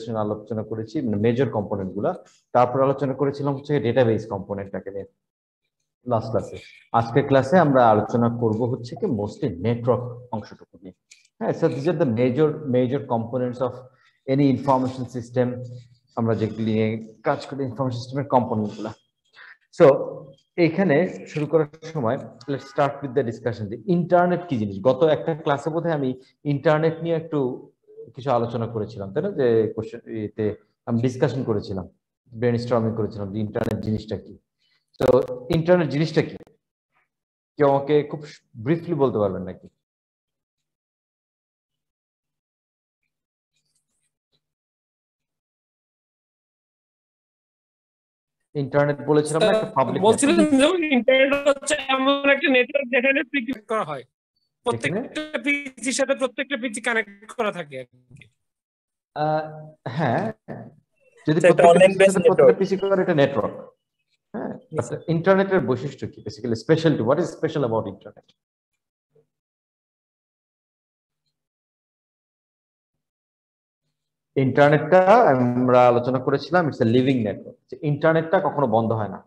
Introduction আলোচনা করেছি, মানে মেজর কম্পোনেন্ট গুলা। তারপর আলোচনা করেছিলাম হচ্ছে ডেটাবেস কম্পোনেন্টটাকে নিয়ে লাস্ট ক্লাসে। আজকের ক্লাসে আমরা আলোচনা করব হচ্ছে কি মোস্টলি নেটওয়ার্ক অংশটুকু নিয়ে। হ্যাঁ, so this are the major components of any information system. আমরা যেগুলি নিয়ে কাজ করি ইনফরমেশন সিস্টেমের কম্পোনেন্ট গুলা। সো এখানে শুরু করার সময় let's start with the discussion যে ইন্টারনেট কি জিনিস। গত একটা ক্লাসে বোধহয় আমি ইন্টারনেট নিয়ে একটু কিছু আলোচনা করেছিলাম, তাই না? যে কোশ্চেন এতে আমি ডিসকাশন করেছিলাম, ব্রেনস্টর্মিং করেছিলাম যে ইন্টারনেট জিনিসটা কি। তো ইন্টারনেট জিনিসটা কি কেউ আমাকে খুব ব্রিফলি বলতে পারবেন নাকি? ইন্টারনেট বলেছিলাম না একটা পাবলিক বলছিলেন যে ইন্টারনেট হচ্ছে এমন একটা নেটওয়ার্ক যেখানে পিসি করা হয়, প্রত্যেকটা পিসির সাথে প্রত্যেকটা পিসি কানেক্ট করা থাকে। হ্যাঁ, যদি প্রত্যেকটা পিসি করে এটা নেটওয়ার্ক। হ্যাঁ, ইন্টারনেটের বৈশিষ্ট্য কি basically? Speciality, what is special about internet? ইন্টারনেটটা আমরা আলোচনা করেছিলাম ইটস এ লিভিং নেটওয়ার্ক। ইন্টারনেটটা কখনো বন্ধ হয় না।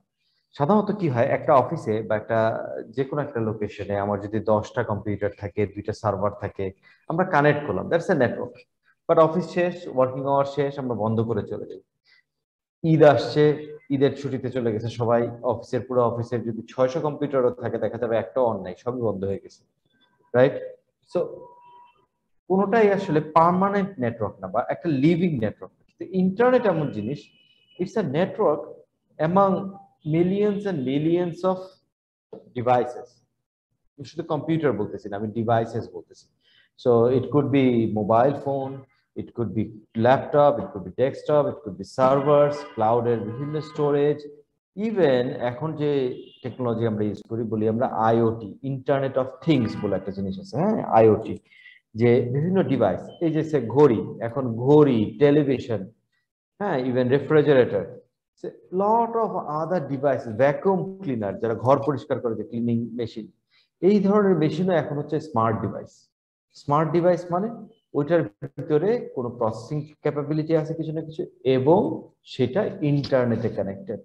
সাধারণত কি হয়, একটা অফিসে বা একটা যে কোনো একটা লোকেশনে আমার যদি 10টা কম্পিউটার থাকে, 2টা সার্ভার থাকে, আমরা কানেক্ট করলাম, that's a network. But office শেষ, ওয়ার্কিং আওয়ার শেষ, আমরা বন্ধ করে চলে যাই। ঈদ আসছে, ঈদের ছুটিতে চলে গেছে সবাই, অফিসের পুরো অফিসের যদি 600 কম্পিউটারও থাকে দেখা যাবে একটাও অন নাই, সবই বন্ধ হয়ে গেছে, রাইট? সো কোনোটাই আসলে পার্মানেন্ট নেটওয়ার্ক না বা একটা লিভিং নেটওয়ার্ক। ইন্টারনেট এমন জিনিস, it's a network among millions and millions of devices. শুধু কম্পিউটার বলতেছি না, আমি ডিভাইসেস বলতেছি। So it could be mobile phone, it could be laptop, it could be desktop, it could be servers, ক্লাউডের বিভিন্ন storage, even এখন যে technology আমরা ইউজ করি বলি আমরা আইওটি, ইন্টারনেট অফ থিংস বলে একটা জিনিস আছে। হ্যাঁ, আইওটি যে বিভিন্ন ডিভাইস, এই যে ঘড়ি, এখন ঘড়ি, টেলিভিশন, হ্যাঁ, even refrigerator, lot of other device, vacuum cleaner যারা ঘর পরিষ্কার করে, যে ক্লিনিং মেশিন, এই ধরনের মেশিনও এখন হচ্ছে স্মার্ট ডিভাইস। স্মার্ট ডিভাইস মানে ওইটার ভিতরে কোনো প্রসেসিং ক্যাপাবিলিটি আছে কিছু না কিছু, এবং সেটা ইন্টারনেটে কানেক্টেড।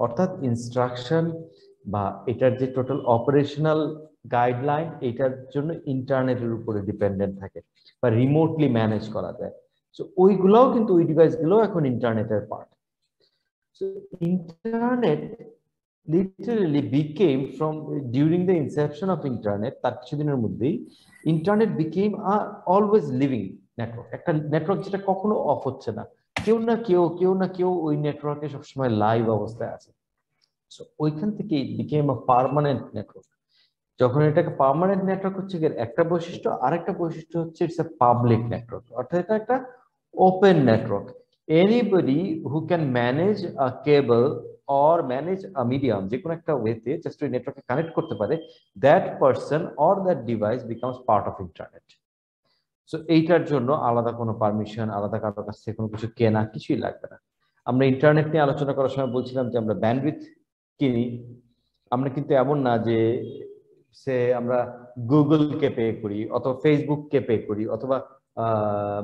অর্থাৎ ইনস্ট্রাকশন বা এটার যে টোটাল অপারেশনাল গাইডলাইন, এটার জন্য ইন্টারনেটের উপরে ডিপেন্ডেন্ট থাকে বা রিমোটলি ম্যানেজ করা যায়। সো ওইগুলোও কিন্তু, ওই ডিভাইসগুলো এখন ইন্টারনেটের part. So internet literally became from during the inception of internet, তার কিছুদিনের মধ্যেই internet became a always living network, একটা নেটওয়ার্ক যেটা কখনো অফ হচ্ছে না। কেউ না কেউ ওই নেটওয়ার্কে সবসময় লাইভ অবস্থায় আছে। সো ওইখান থেকে it became a permanent network। যখন এটাকে পার্মানেন্ট নেটওয়ার্ক হচ্ছে একটা বৈশিষ্ট্য, আরেকটা বৈশিষ্ট্য হচ্ছে ইটস এ পাবলিক নেটওয়ার্ক, অর্থাৎ এটা একটা open network. Anybody who can manage a cable or manage a medium, যে কোনো একটা ওয়েতে জাস্ট ওই নেটওয়ার্কে কানেক্ট করতে পারে, that person or that device becomes part of internet. So এইটার জন্য আলাদা কোনো পারমিশন, আলাদা কারোর কাছ থেকে কোনো কিছু কেনা কিছুই লাগবে না। আমরা ইন্টারনেট নিয়ে আলোচনা করার সময় বলছিলাম যে আমরা ব্যান্ডউইথ কিনি। আমরা কিন্তু এমন না যে আমরা গুগলকে পে করি অথবা ফেসবুককে পে করি অথবা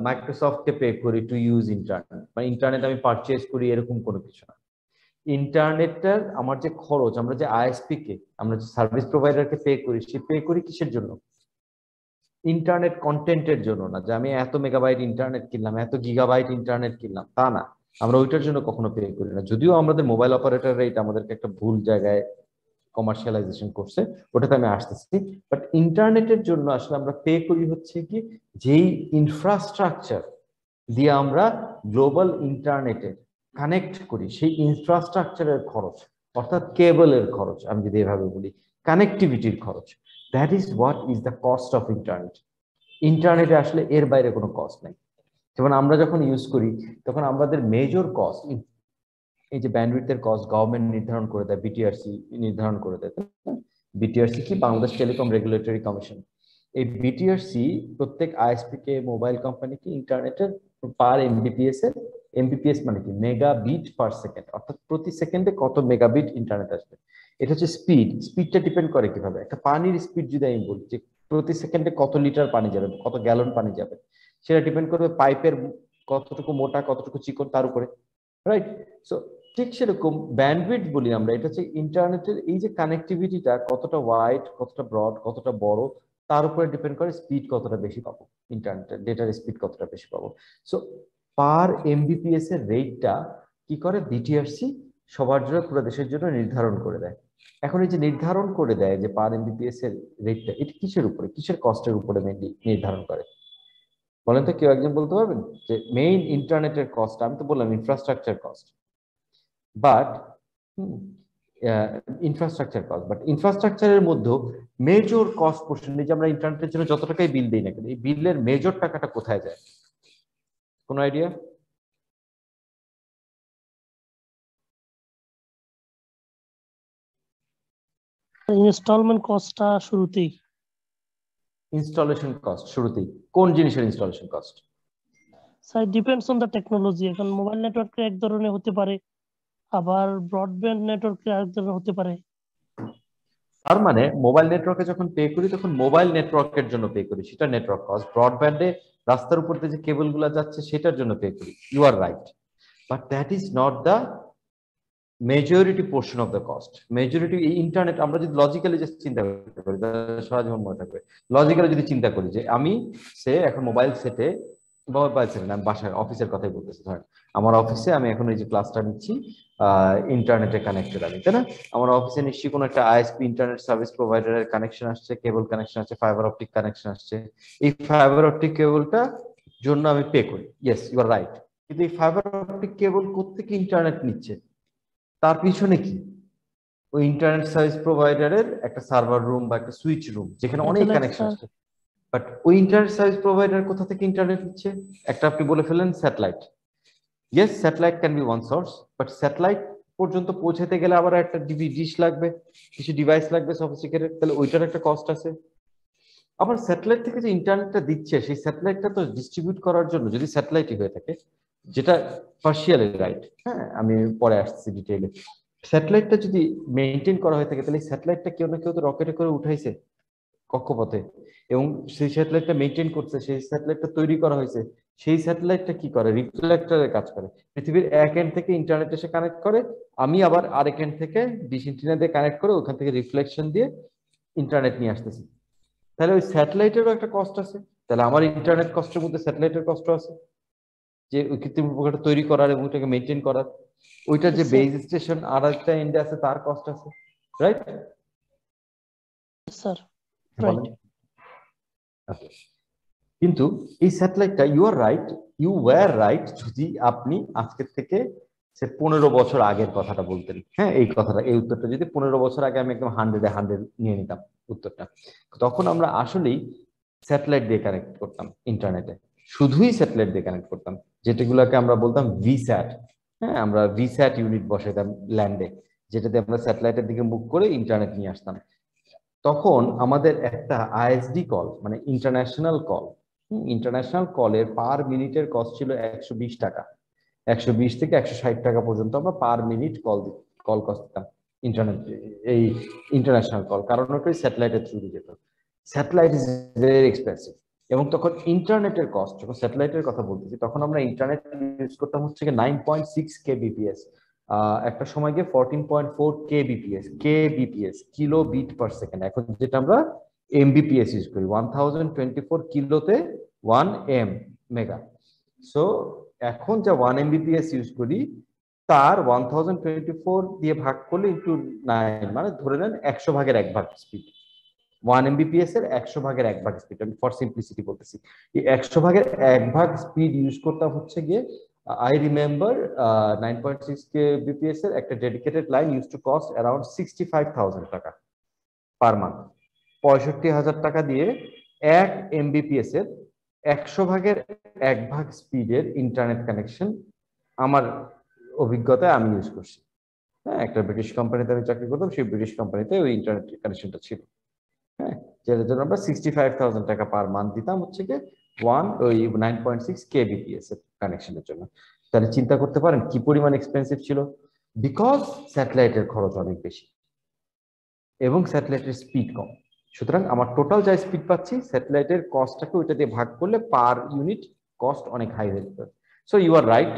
মাইক্রোসফটকে পে করি টু ইউজ ইন্টারনেট, বা ইন্টারনেট আমি পারচেজ করি, এরকম কোনো কিছু না। ইন্টারনেটটার আমার যে খরচ, আমরা যে আইএসপি কে, আমরা যে সার্ভিস প্রোভাইডারকে পে করি, সে পে করি কিসের জন্য? ইন্টারনেট কন্টেন্টের জন্য না, যে আমি এত মেগাবাইট ইন্টারনেট কিনলাম, এত গিগাবাইট ইন্টারনেট কিনলাম, তা না। আমরা ওইটার জন্য কখনো পে করি না, যদিও আমাদের মোবাইল অপারেটর রেট আমাদেরকে একটা ভুল জায়গায় কমার্শিয়ালাইজেশন করছে, ওটাতে আমি আসতেছি। বাট ইন্টারনেটের জন্য আসলে আমরা পে করি হচ্ছে কি, যেই ইনফ্রাস্ট্রাকচার দিয়ে আমরা গ্লোবাল ইন্টারনেটে কানেক্ট করি, সেই ইনফ্রাস্ট্রাকচারের খরচ, অর্থাৎ কেবলের খরচ, আমি যদি এভাবে বলি কানেক্টিভিটির খরচ, that is what is the cost of internet. ইন্টারনেটে আসলে এর বাইরে কোনো কস্ট নেই। যেমন আমরা যখন ইউজ করি তখন আমাদের মেজর কস্ট, এই যে ব্যান্ডউইথের কস্ট গভর্নমেন্ট নির্ধারণ করে দেয়, বিটিআরসি নির্ধারণ করে দেয়। বিটিআরসি কি? Bangladesh telecom regulatory commission. এই বিটিআরসি প্রত্যেক আইএসপি কে, মোবাইল কোম্পানিকে ইন্টারনেটের পার এমবিপিএস এর, এমবিপিএস মানে কি? মেগাবিট পার সেকেন্ড, অর্থাৎ প্রতি সেকেন্ডে কত মেগাবিট ইন্টারনেট আসবে। এটা হচ্ছে স্পিড। স্পিডটা ডিপেন্ড করে কিভাবে? একটা পানির স্পিড যদি আমি বলি যে প্রতি সেকেন্ডে কত লিটার পানি যাবে, কত গ্যালন পানি যাবে, সেটা ডিপেন্ড করবে পাইপের কতটুকু মোটা কতটুকু চিকন তার উপরে, রাইট? সো ঠিক সেরকম ব্যান্ডউইথ বলি আমরা, এটা হচ্ছে ইন্টারনেটের এই যে কানেক্টিভিটিটা কতটা ওয়াইড, কতটা ব্রড, কতটা বড়, তার উপরে ডিপেন্ড করে স্পিড কতটা বেশি পাবো, ইন্টারনেটের ডেটার স্পিড কতটা বেশি পাবো। সো পার এমবিপিএস এর রেটটা কি করে বিটিআরসি সবার জন্য, পুরো দেশের জন্য নির্ধারণ করে দেয়। এখন এই যে নির্ধারণ করে দেয় যে পার এমবিপিএস এর রেটটা, এটা কিসের উপরে, কিসের কস্টের উপরে মেইনলি নির্ধারণ করে বলেন তো? কেউ একজন বলতে পারবেন যে মেইন ইন্টারনেটের কস্ট? আমি তো বললাম ইনফ্রাস্ট্রাকচার কস্ট, বাট ইনফ্রাস্ট্রাকচারের মধ্যে মেজর কস্ট পোর্শন, যে আমরা ইন্টারনেটের জন্য যত টাকাই বিল দিই না কেন, এই বিলের মেজর টাকাটা কোথায় যায়? কোনো আইডিয়া? ইনস্টলমেন্ট কস্টটা শুরুতেই। ইনস্টলেশন কস্ট শুরুতেই? কোন জিনিসের installation cost? Sir depends on the technology. এখন মোবাইল নেটওয়ার্কে এক ধরনের হতে পারে, আবার ব্রডব্যান্ড নেটওয়ার্কে আরেক ধরনের হতে পারে। তার মানে মোবাইল নেটওয়ার্কে যখন পে করি তখন মোবাইল নেটওয়ার্কের জন্য পে করি, সেটা নেটওয়ার্ক কস্ট। ব্রডব্যান্ডে রাস্তার উপর দিয়ে যে কেবল গুলা যাচ্ছে সেটার জন্য পে করি। You are right, but that is not the majority portion of the cost. Majority internet, আমরা যদি লজিক্যালি যে চিন্তা করতে পারি, সারা জীবন মনে থাকবে, লজিক্যালি যদি চিন্তা করি যে আমি এখন মোবাইল সেটে, মোবাইল সেটে না, আমি বাসায় অফিসের কথাই বলতেছি, ধরেন আমার অফিসে আমি এখন এই যে ক্লাসটা নিচ্ছি ইন্টারনেটে কানেক্টেড আমি, তাই না? আমার অফিসে নিশ্চয়ই কোনো একটা আইএসপি ইন্টারনেট সার্ভিস প্রোভাইডারের কানেকশন আসছে, কেবল কানেকশন আসছে, ফাইবার অপটিক কানেকশন আসছে। এই ফাইবার অপটিক কেবলটা জন্য আমি পে করি, ইয়েস ইউ আর রাইট। কিন্তু এই ফাইবার অপটিক কেবল কোত্থেকে ইন্টারনেট নিচ্ছে? তার পিছনে কি? ওই ইন্টারনেট সার্ভিস প্রোভাইডারের একটা সার্ভার রুম বা একটা সুইচ রুম, যেখানে অনেক কানেকশন আছে। বাট ওই ইন্টারনেট সার্ভিস প্রোভাইডার কোথা থেকে ইন্টারনেট নিচ্ছে? একটা আপনি বলে ফেলেন satellite. Yes, satellite can be one source, but satellite পর্যন্ত পৌঁছাতে গেলে আবার একটা ডিশ লাগবে, কিছু ডিভাইস লাগবে সফিস্টিকেটেড, তাহলে ওইটার একটা কস্ট আছে। আবার স্যাটেলাইট থেকে যে ইন্টারনেটটা দিচ্ছে, সেই স্যাটেলাইটটা তো ডিস্ট্রিবিউট করার জন্য, যদি স্যাটেলাইটই হয়ে থাকে, যেটা পার্শিয়ালি রাইট, হ্যাঁ আমি পরে আসছি ডিটেইলে, স্যাটেলাইটটা যদি মেনটেন করা হয়ে থাকে, তাহলে স্যাটেলাইটটা কেউ না কেউ তো রকেটে করে উঠাইছে কক্ষপথে, এবং সেই স্যাটেলাইটটা মেনটেন করছে, সেই স্যাটেলাইটটা তৈরি করা হয়েছে, সেই স্যাটেলাইটটা কি করে? রিফ্লেক্টরের কাজ করে, পৃথিবীর এক এন্ড থেকে ইন্টারনেট এসে কানেক্ট করে, আমি আবার আরেক এন্ড থেকে ডিশ এন্টিনা দিয়ে কানেক্ট করে ওখান থেকে রিফ্লেকশন দিয়ে ইন্টারনেট নিয়ে আসতেছি। তাহলে ওই স্যাটেলাইটেরও একটা কস্ট আছে, তাহলে আমার ইন্টারনেট কস্টের মধ্যে স্যাটেলাইটের কষ্ট আছে, যে ওই কৃত্রিম উপগ্রহটা তৈরি করার এবং ওইটাকে মেনটেন করার। ওইটা যে বেস স্টেশন আর একটা এন্ডে আছে, তার কস্ট আছে, রাইট স্যার? কিন্তু এই স্যাটেলাইটটা, you are right, you were right, যদি আপনি আজকে থেকে সে 15 বছর আগের কথাটা বলতেন, হ্যাঁ এই কথাটা, এই উত্তরটা যদি 15 বছর আগে আমি একদম 100 নিয়ে নিতাম উত্তরটা, তখন আমরা আসলেই স্যাটেলাইট দিয়ে কানেক্ট করতাম ইন্টারনেটে, শুধুই স্যাটেলাইট দিয়ে কানেক্ট করতাম, যেটাগুলোকে আমরা বলতাম ভিস্যাট। হ্যাঁ, আমরা ভিস্যাট ইউনিট বসাইতাম ল্যান্ডে, যেটাতে আমরা স্যাটেলাইটের দিকে মুখ করে ইন্টারনেট নিয়ে আসতাম। তখন আমাদের একটা আইএসডি কল, মানে ইন্টারন্যাশনাল কল, ইন্টারন্যাশনাল কলের পার মিনিটের কস্ট ছিল 120 টাকা। 120 থেকে 160 টাকা পর্যন্ত আমরা পার মিনিট কল কস্ট দিতাম ইন্টারনেট, এই ইন্টারন্যাশনাল কল, কারণ ওটাই স্যাটেলাইটের থ্রু দিয়ে যেত। Satellite is very expensive. এবং তখন ইন্টারনেটের কস্ট, যখন স্যাটেলাইটের কথা বলতেছি, তখন আমরা ইন্টারনেট ইউজ করতাম হচ্ছে 9.6 kbps, একটা সময় গিয়ে 14.4 kbps, kilo bit per second. এখন যেটা আমরা এমবিপিএস ইউজ করি, 1024 কিলোতে 1 মেগা। সো এখন যা 1 mbps ইউজ করি, তার 1024 দিয়ে ভাগ করলে ইন্টু 9, মানে ধরে নেন 100 ভাগের 1 ভাগ স্পিড। 1 mbps এর 100 ভাগের 1 ভাগ স্পিড, আমি ফর সিম্পলিসিটি বলতেছি। এই 100 ভাগের 1 ভাগ স্পিড ইউজ করতাম হচ্ছে গিয়ে, I remember 9.6 kbps এর একটা dedicated line use to cost around 65,000 টাকা পার মান্থ। 65,000 টাকা দিয়ে 1 mbps এর 100 ভাগের 1 ভাগ স্পিডের ইন্টারনেট কানেকশন আমার অভিজ্ঞতায় আমি ইউজ করছি। হ্যাঁ, একটা ব্রিটিশ কোম্পানিতে আমি চাকরি করতাম, সেই ব্রিটিশ কোম্পানিতে ওই ইন্টারনেট কানেকশনটা ছিল। হ্যাঁ, যেটার জন্য আমরা 65,000 টাকা পার মান্থ দিতাম হচ্ছে গিয়ে 9.6 kbps এর কানেকশনের জন্য। তাহলে চিন্তা করতে পারেন কি পরিমাণ এক্সপেন্সিভ ছিল, বিকজ স্যাটেলাইটের খরচ অনেক বেশি এবং স্যাটেলাইটের স্পিড কম। সুতরাং আমার টোটাল যা স্পিড পাচ্ছি, স্যাটেলাইটের কস্টটাকে ওইটা দিয়ে ভাগ করলে পার ইউনিট কস্ট অনেক হাই হয়ে যেত। সো ইউ আর রাইট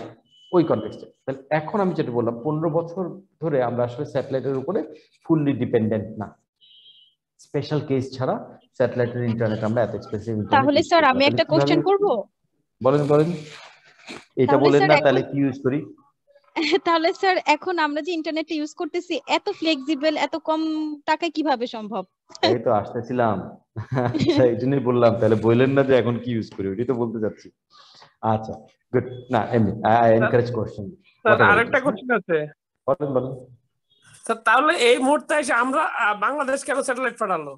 ওই কনটেক্সটে। তাহলে এখন আমি যেটা বললাম 15 বছর ধরে আমরা আসলে স্যাটেলাইটের উপরে ফুললি ডিপেন্ডেন্ট না, স্পেশাল কেস ছাড়া স্যাটেলাইটের ইন্টারনেট আমরা এত এক্সপেন্সিভ ইন্টারনেট তাহলে ইউজ স্যার করি না। আমি তাহলে একটা কিভাবে, কোশ্চেন করব। বলেন বলেন, এটা তাহলে বলেন স্যার না এখন তাহলে কি ইউজ করি। তাহলে স্যার এখন আমরা যে ইন্টারনেট ইউজ করতেছি এত ফ্লেক্সিবল, এত কম টাকায় কিভাবে সম্ভব? এই তো আসতেছিলাম, আচ্ছা এই জন্যই বললাম, তাহলে বললেন না যে এখন কি ইউজ করি, ওইটাই তো বলতে যাচ্ছি। আচ্ছা গুড, না এমনি আই এনকারেজ কোশ্চেন। স্যার আরেকটা কোশ্চেন আছে। বলেন বলেন। স্যার তাহলে এই মুহূর্তে এসে আমরা বাংলাদেশ কেন স্যাটেলাইট পাঠালো,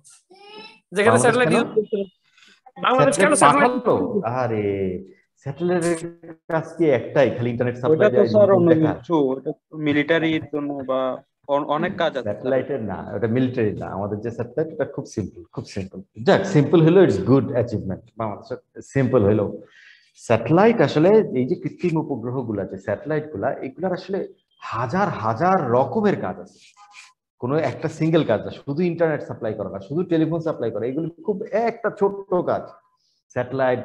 যেখানে বাংলাদেশ স্যাটেলাইট কেন ইউজ করতে, বাংলাদেশ কেন স্যাটেলাইট স্যাটেলাইট? পাঠালো? আরে স্যাটেলাইটের কাজ কি একটাই, খালি ইন্টারনেট ওইটা সাপ্লাই তো দেয়, স্যার অন্য দেখা। কিছু, ওটা মিলিটারির জন্য বা অনেক কাজ আছে স্যার। স্যাটেলাইটের না, ওটা মিলিটারি না, আমাদের যে স্যাটেলাইট ওটা খুব সিম্পল, খুব সিম্পল। যাক সিম্পল হলো ইটস গুড অ্যাচিভমেন্ট, বাংলাদেশের সিম্পল হলো। স্যাটেলাইট আসলে এই যে কৃত্রিম উপগ্রহ গুলা, যে স্যাটেলাইট গুলা, এগুলার আসলে হাজার হাজার রকমের কাজ আছে, কোনো একটা সিঙ্গেল কাজ না। শুধু ইন্টারনেট সাপ্লাই করা না, শুধু টেলিফোন সাপ্লাই করা, এগুলো খুব একটা ছোট্ট কাজ। স্যাটেলাইট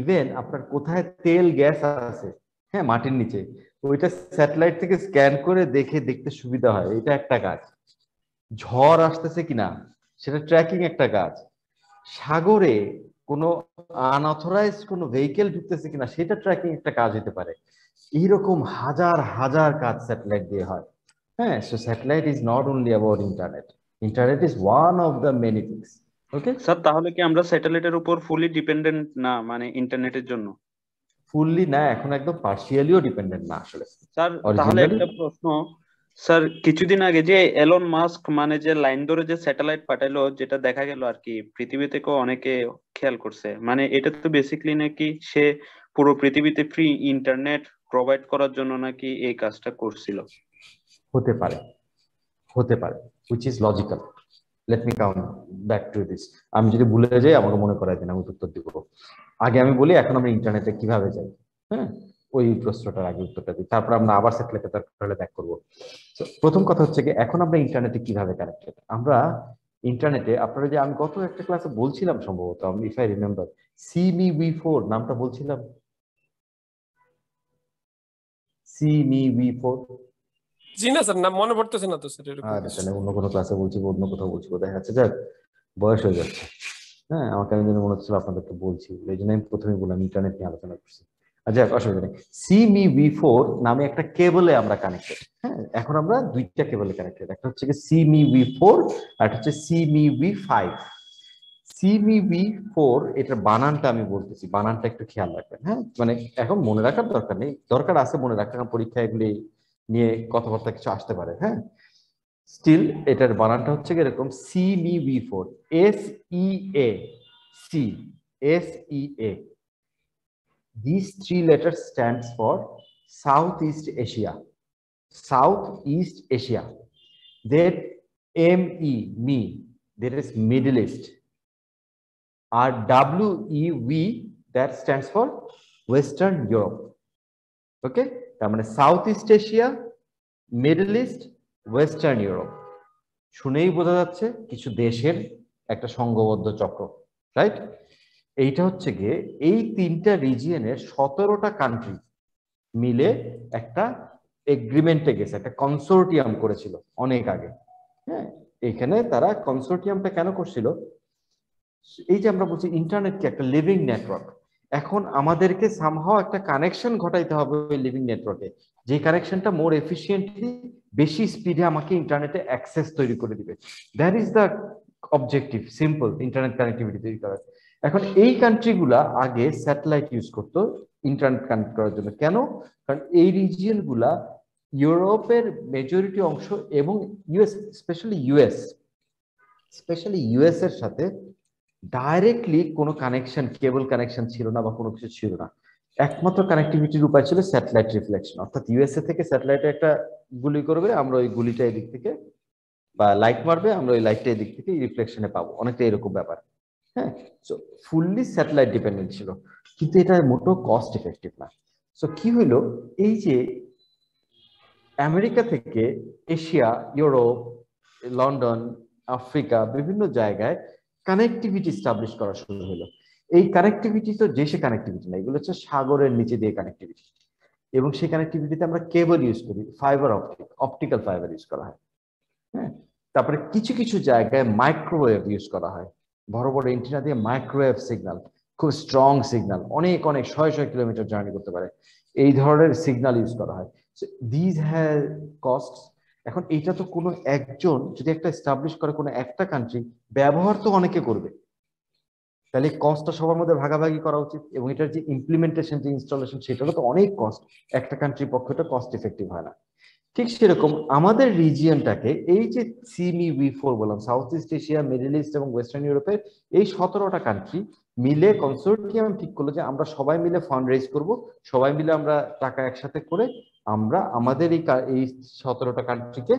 ইভেন আপনার কোথায় তেল গ্যাস আছে, হ্যাঁ মাটির নিচে, ওইটা স্যাটেলাইট থেকে স্ক্যান করে দেখতে সুবিধা হয়, এটা একটা কাজ। ঝড় আসতেছে কিনা সেটা ট্র্যাকিং একটা কাজ। সাগরে কোনো আনঅথরাইজড কোনো ভেহিকেল ঢুকতেছে কিনা সেটা ট্র্যাকিং একটা কাজ হতে পারে। এইরকম হাজার হাজার কাজ স্যাটেলাইট দিয়ে হয়। হ্যাঁ, so satellite is not only about internet, internet is one of the many things. Okay sir তাহলে কি আমরা স্যাটেলাইটের উপর ফুলি ডিপেন্ডেন্ট না, মানে ইন্টারনেটের জন্য? ফুললি না, এখন একদম পার্শিয়ালিও ডিপেন্ডেন্ট না আসলে স্যার তাহলে একটা প্রশ্ন, স্যার কিছুদিন আগে যে এলন মাস্ক মানে যে লাইন ধরে যে স্যাটেলাইট পাঠালো, যেটা দেখা গেল আর কি পৃথিবী থেকেও অনেকে খেয়াল করছে, মানে এটা তো বেসিক্যালি নাকি সে পুরো পৃথিবীতে ফ্রি ইন্টারনেট প্রোভাইড করার জন্য নাকি এই কাজটা করছিল। হতে পারে, হতে পারে, which is logical. Let me come back to this. আমি যদি ভুলে যাই আমাকে মনে করাই দিন, আমি উত্তর দিব। আগে আমি বলি এখন আমরা ইন্টারনেটে কিভাবে যাই, হ্যাঁ ওই প্রশ্নটার আগে উত্তরটা দিই, তারপর আমরা আবার স্যাটেলাইটে তাহলে ব্যাক করবো। প্রথম কথা হচ্ছে কি, এখন আমরা ইন্টারনেটে কিভাবে কানেক্টেড। আমরা ইন্টারনেটে, আপনারা যে আমি গত একটা ক্লাসে বলছিলাম সম্ভবত, আমি ইফ আই রিমেম্বার, CME-V4 নামটা বলছিলাম, CME-V4। জি না স্যার, না মনে পড়তেছে না তো স্যার এরকম। তাহলে অন্য কোনো ক্লাসে বলছি, অন্য কোথাও বলছি, দেখা যাচ্ছে যাক বয়স হয়ে যাচ্ছে। হ্যাঁ আমাকে আমি মনে হচ্ছিল আপনাদেরকে বলছি, এই জন্য আমি প্রথমে বললাম ইন্টারনেট নিয়ে আলোচনা করছি। আচ্ছা অসুবিধা নেই। CME-V4 নামে একটা কেবলে আমরা কানেক্টেড। হ্যাঁ এখন আমরা দুইটা কেবলে কানেক্টেড, একটা হচ্ছে CME-V4 আর একটা হচ্ছে CME-V5। CME-V4 এটার বানানটা আমি বলতেছি, বানানটা একটু খেয়াল রাখবেন। হ্যাঁ মানে এখন মনে রাখার দরকার নেই, দরকার আছে মনে রাখার, পরীক্ষা এগুলি নিয়ে কথাবার্তা কিছু আসতে পারে। হ্যাঁ স্টিল এটার বানানটা হচ্ছে এরকম, CME-V4, SEA। These three letters stands for Southeast Asia. Southeast Asia. Then ME, there is Middle East. Or WEV, that stands for Western Europe. Okay, তার মানে Southeast Asia, Middle East, Western Europe। শুনেই বোঝা যাচ্ছে কিছু দেশের একটা সংঘবদ্ধ চক্র, রাইট? এইটা হচ্ছে গিয়ে এই তিনটা রিজিয়নের 17টা কান্ট্রি মিলে একটা এগ্রিমেন্টে গেছে, একটা কনসোর্টিয়াম করেছিল অনেক আগে। হ্যাঁ এখানে তারা কনসোর্টিয়ামটা কেন করছিল, এই যে আমরা বলছি ইন্টারনেট কি একটা লিভিং নেটওয়ার্ক, এখন আমাদেরকে সামহাও একটা কানেকশন ঘটাইতে হবে ওই লিভিং নেটওয়ার্কে, যে কানেকশনটা মোর এফিশিয়েন্টলি বেশি স্পিডে আমাকে ইন্টারনেটে অ্যাক্সেস তৈরি করে দিবে। That is the objective, simple, internet connectivity তৈরি করা। এখন এই কান্ট্রিগুলা আগে স্যাটেলাইট ইউজ করতো ইন্টারনেট কানেক্ট করার জন্য। কেন? কারণ এই রিজিয়ন গুলা ইউরোপের মেজরিটি অংশ এবং ইউএস, স্পেশালি ইউএস এর সাথে ডাইরেক্টলি কোনো কানেকশন, কেবল কানেকশন ছিল না বা কোনো কিছু ছিল না। একমাত্র কানেক্টিভিটির উপায় ছিল স্যাটেলাইট রিফ্লেকশন, অর্থাৎ ইউএসএ থেকে স্যাটেলাইটে একটা গুলি করবে, আমরা ওই গুলিটা এদিক থেকে, বা লাইট মারবে, আমরা ওই লাইটটা এদিক থেকে রিফ্লেকশনে পাবো, অনেকটা এরকম ব্যাপার। হ্যাঁ সো ফুললি স্যাটেলাইট ডিপেন্ডেন্ট ছিল, কিন্তু এটা মোটো কস্ট এফেক্টিভ না। সো কি হইলো, এই যে আমেরিকা থেকে এশিয়া, ইউরোপ, লন্ডন, আফ্রিকা, বিভিন্ন জায়গায় কানেক্টিভিটি স্টাবলিশ করা শুরু হলো। এই কানেক্টিভিটি তো দেশে কানেক্টিভিটি না, এগুলো হচ্ছে সাগরের নিচে দিয়ে কানেক্টিভিটি। এবং সেই কানেক্টিভিটিতে আমরা কেবল ইউজ করি, ফাইবার অপটিক্যাল ফাইবার ইউজ করা হয়। হ্যাঁ, তারপরে কিছু কিছু জায়গায় মাইক্রোওয়েভ ইউজ করা হয়, বড় বড় এন্টিনা দিয়ে মাইক্রোওয়েভ সিগন্যাল, খুব স্ট্রং সিগন্যাল, অনেক অনেক শয়ে শয়ে কিলোমিটার জার্নি করতে পারে, এই ধরনের সিগন্যাল ইউজ করা হয়। This have cost. এখন এটা তো কোনো একজন যদি একটা এস্টাবলিশ করে কোনো একটা কান্ট্রি, ব্যবহার তো অনেকে করবে, তাহলে কস্টটা সবার মধ্যে ভাগাভাগি করা উচিত, এবং এটার যে ইমপ্লিমেন্টেশন, যে ইনস্টলেশন, সেটারও তো অনেক কস্ট, একটা কান্ট্রির পক্ষে এটা কস্ট এফেক্টিভ হয় না। ঠিক সেরকম আমাদের রিজিয়নটাকে এই যে CME-V4 বললাম, south east Asia, middle east এবং ওয়েস্টার্ন ইউরোপের এই 17টা কান্ট্রি মিলে কনসোর্টিয়াম ঠিক করলো যে আমরা সবাই মিলে ফান্ড রেজ করবো, সবাই মিলে আমরা টাকা একসাথে করে আমরা আমাদের এই 17টা কান্ট্রিকে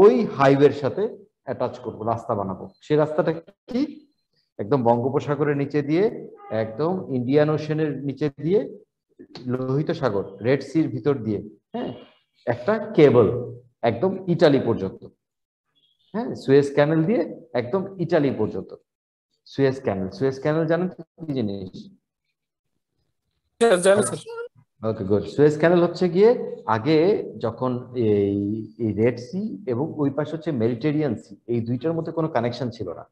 ওই হাইওয়ের সাথে অ্যাটাচ করবো, রাস্তা বানাবো। সেই রাস্তাটা কি? একদম বঙ্গোপসাগরের নিচে দিয়ে, একদম ইন্ডিয়ান ওশানের নিচে দিয়ে, লোহিত সাগর, রেড সির ভিতর দিয়ে, হ্যাঁ, একটা কেবল একদম ইটালি পর্যন্ত, হ্যাঁ, সুয়েজ ক্যানেল দিয়ে একদম ইটালি পর্যন্ত। সুয়েজ ক্যানেল জানেন কি জিনিস? জানি স্যার। ওকে, গুড। সুয়েজ ক্যানেল হচ্ছে গিয়ে আগে যখন এই রেড সি এবং ওই পাশে হচ্ছে মেডিটেরিয়ান সি, এই দুইটার মধ্যে কোনো কানেকশন ছিল না,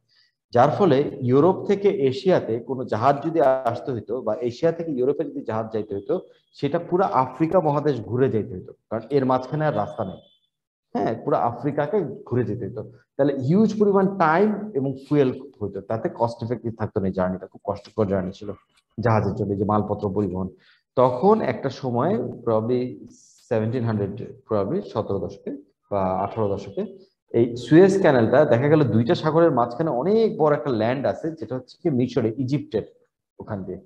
যার ফলে ইউরোপ থেকে এশিয়াতে কোনো জাহাজ যদি আসতে হইতো বা এশিয়া থেকে ইউরোপে যদি জাহাজ যাইতে হইতো, সেটা পুরো আফ্রিকা মহাদেশ ঘুরে যেতে হইতো, কারণ এর মাঝখানে আর রাস্তা নেই। হ্যাঁ, পুরো আফ্রিকাকে ঘুরে যেতে হইতো, তাহলে হিউজ পরিমাণ টাইম এবং ফুয়েল হইতো, তাতে কস্ট এফেক্টিভ থাকতো না। জার্নিটা খুব কষ্টকর জার্নি ছিল জাহাজের জন্য, যে মালপত্র পরিবহন। তখন একটা সময় প্রবাবলি 1700, প্রবাবলি 17 দশকে বা 18 দশকে, এই সুয়েজ ক্যানেলটা দেখা গেল দুইটা সাগরের মাঝখানে অনেক বড় একটা ল্যান্ড আছে, যেটা হচ্ছে কি মিশরে, ইজিপ্টের ওখান দিয়ে।